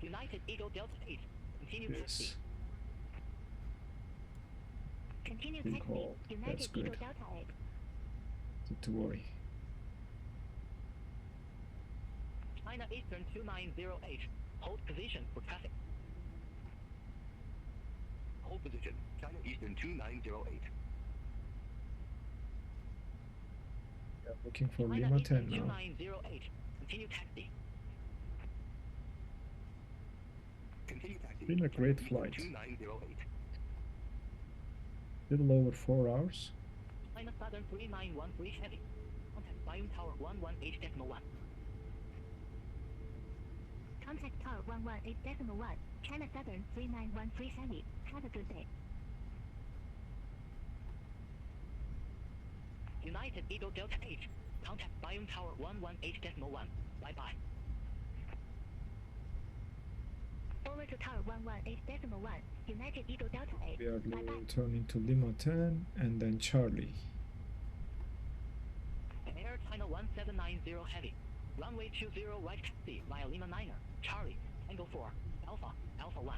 S9: United Eagle Delta 8. Continue taxi.
S1: Yes.
S7: Continue
S1: Good
S7: taxi.
S1: call.
S7: United
S1: That's
S7: Eagle
S1: good.
S7: Delta 8.
S1: Not to worry.
S9: China Eastern 2908. Hold position for traffic. Hold position. China Eastern 2908.
S1: We are looking for
S9: China
S1: Lima
S9: Eastern
S1: 10 now.
S9: 2908. Continue taxi. Continue taxi.
S1: Been a great flight.
S9: 2908.
S1: Little over 4 hours.
S9: China Southern 3913 heavy. Contact Volume Tower 118.1.
S7: Contact Tower 118.1. China Southern 3913 heavy. Have a good day.
S9: United Eagle Delta 8. Contact Volume Tower 118.1. Bye-bye.
S7: Over to Tower 118.1. United Eagle Delta 8.
S1: We are
S7: Bye-bye.
S1: turning to Lima 10 and then Charlie.
S9: Air China 1790 heavy. Runway 20 right taxi via Lima 9er. Charlie, Tango 4, Alpha, Alpha 1.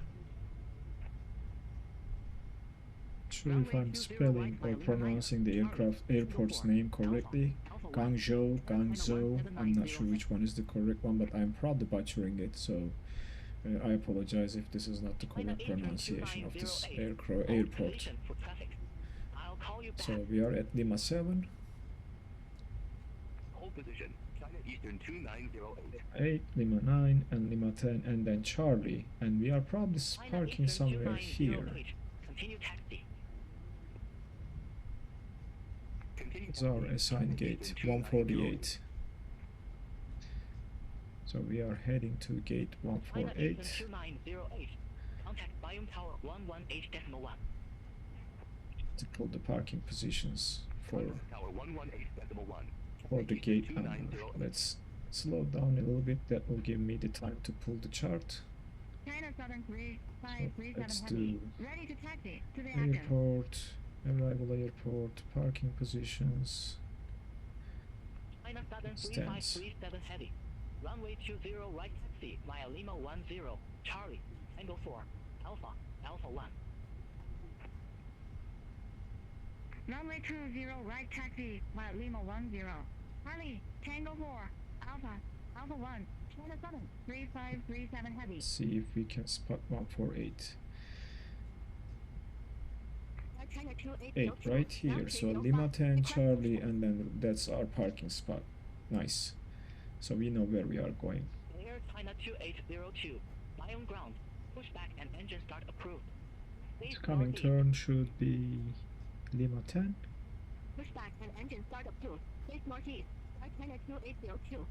S1: Sure if I'm spelling or pronouncing the airport's name correctly. Guangzhou. I'm not sure which one is the correct one, but I'm probably butchering it, so I apologize if this is not the correct pronunciation of this airport.
S9: I'll call you back.
S1: So we are at Lima 7,
S9: Hold position. China Eastern 2908.
S1: 8, Lima 9, and Lima 10, and then Charlie. And we are probably
S9: China
S1: parking
S9: Eastern
S1: somewhere here.
S9: 2908. Continue taxi.
S1: is our assigned gate 148. So we are heading to gate 148.
S9: 2908. Contact Biome Tower 118.1.
S1: To pull the parking positions for
S2: Tower 118.1.
S1: the gate number. Let's slow down a little bit. That will give me the time to pull the chart.
S7: China Southern
S1: So
S7: 3537
S1: let's
S7: Heavy.
S1: do
S7: Ready to taxi to the active.
S1: airport, arrival airport, parking positions.
S9: China Southern
S1: Stance.
S9: 3537 Heavy. Runway 20 right taxi via Lima 10. Charlie. Tango 4. Alpha. Alpha 1.
S7: Runway 20 right taxi via Lima 10. Charlie, Tango 4, Alpha, Alpha 1, China Southern 3537 Heavy.
S1: Let's see if we can spot 148.
S7: China
S1: 8 right here. So Lima 10, Charlie, and then that's our parking spot. Nice. So we know where we are going.
S9: Air China 2802. Biome ground. Pushback and engine start approved.
S1: The coming turn should be Lima 10.
S7: Pushback and engine start approved. Face northeast. China 2802.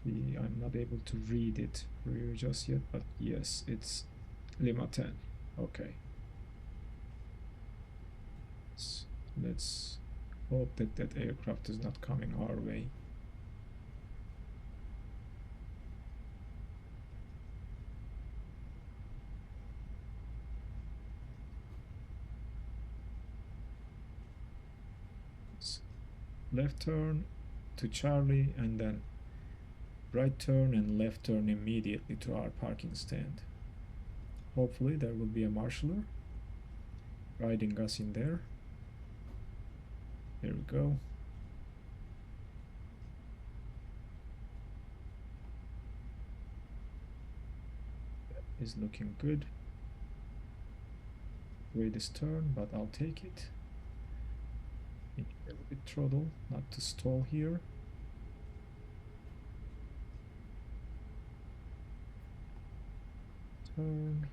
S1: See, I'm not able to read it here just yet, but yes, it's Lima 10. Okay. Let's hope that that aircraft is not coming our way. Left turn to Charlie, and then right turn and left turn immediately to our parking stand. Hopefully there will be a marshaller riding us in there. There we go. That is looking good. Greatest turn, but I'll take it. A little bit throttle, not to stall here. Turn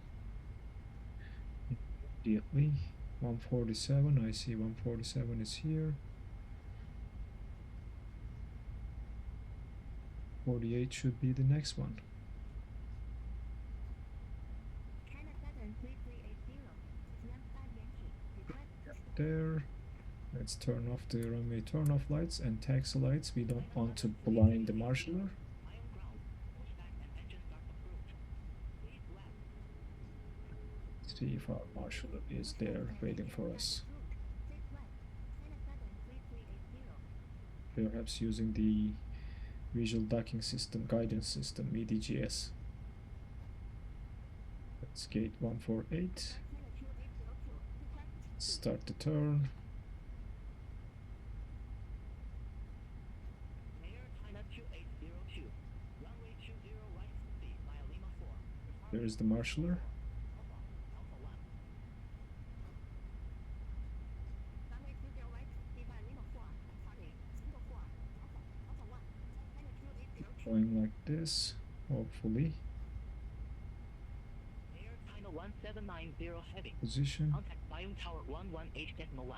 S1: immediately. 147. I see 147 is here. 48 should be the next one.
S7: China Southern 3380.
S1: There. Let's turn off the runway turn-off lights and taxi lights. We don't want to blind the marshaller. See if our marshaller is there waiting for us. Perhaps using the visual docking system guidance system VDGS. Let's gate 148. Start the turn. There is the marshaller. Going like this, hopefully.
S9: Air China 1790 heavy.
S1: Position.
S9: Contact Biome Tower 118.1.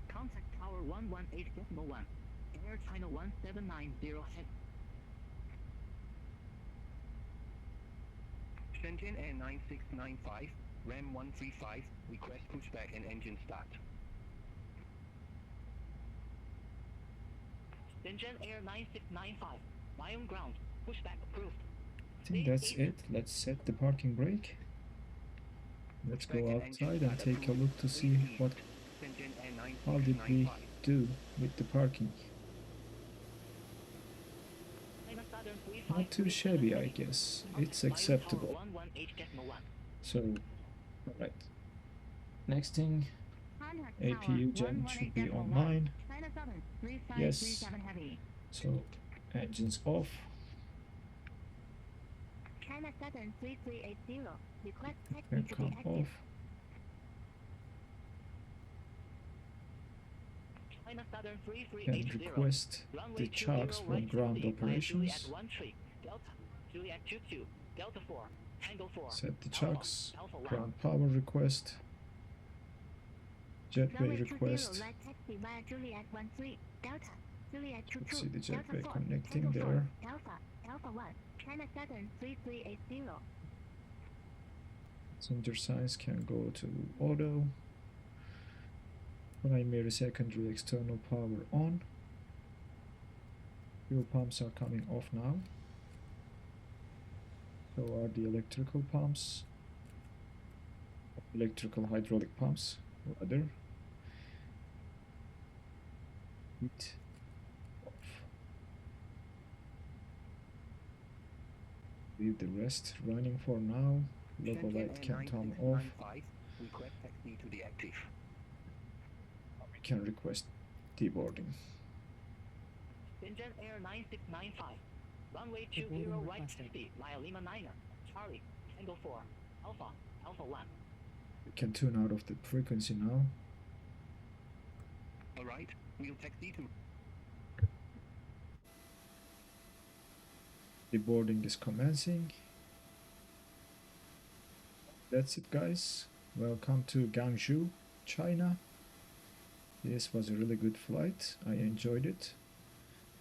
S9: Contact Tower 118.1. Air China 1790 heavy. Shenzhen Air 9695, Ram 135, request pushback and engine start. Shenzhen Air 9695, Biome ground, pushback approved.
S1: I think that's it. Let's set the parking brake. Let's go outside and take a look to see how did we do with the parking. Not too shabby, I guess. It's acceptable. So, alright. Next thing, APU gen should be online. Yes. So, engines off.
S7: China Southern 3380. Request taxi
S1: And
S7: to be
S1: come
S7: active.
S1: off.
S9: China Southern
S1: And
S9: 3380.
S1: request the charts from ground operations.
S9: Delta, Juliet 22, Delta 4, Tango 4.
S1: Set the chucks. Ground power request. Jetway
S7: Runway 20
S1: request.
S7: right taxi via Juliet 13 Delta. Juliet 22
S1: Let's see the
S7: Delta
S1: jetway
S7: 4
S1: connecting
S7: Tango 4
S1: there.
S7: Alpha Alpha 1 China Southern 3380.
S1: Passenger signs can go to auto. Primary, secondary, external power on. Fuel pumps are coming off now. So are the electrical pumps. Electrical hydraulic pumps, rather. Heat off. Leave the rest running for now. Logo light can turn off.
S5: Request taxi to the active.
S1: We can request deboarding.
S9: Shenzhen Air 9695. Runway 20 right taxi via Lima 9er. Charlie, Tango 4, Alpha, Alpha 1.
S1: We can tune out of the frequency now.
S5: Alright, we'll taxi to...
S1: Deboarding is commencing. That's it, guys. Welcome to Guangzhou, China. This was a really good flight. I enjoyed it.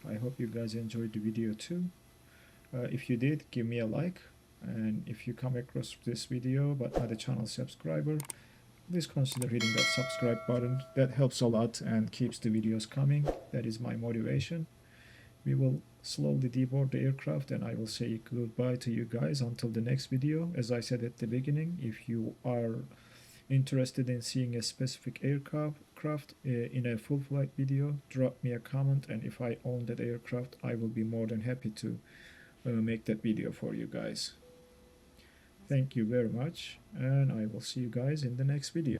S1: I hope you guys enjoyed the video too. If you did, give me a like. And if you come across this video but not a channel subscriber, please consider hitting that subscribe button. That helps a lot and keeps the videos coming. That is my motivation. We will slowly deboard the aircraft and I will say goodbye to you guys until the next video. As I said at the beginning, if you are interested in seeing a specific aircraft in a full flight video, drop me a comment, and if I own that aircraft, I will be more than happy to make that video for you guys. Thank you very much, and I will see you guys in the next video.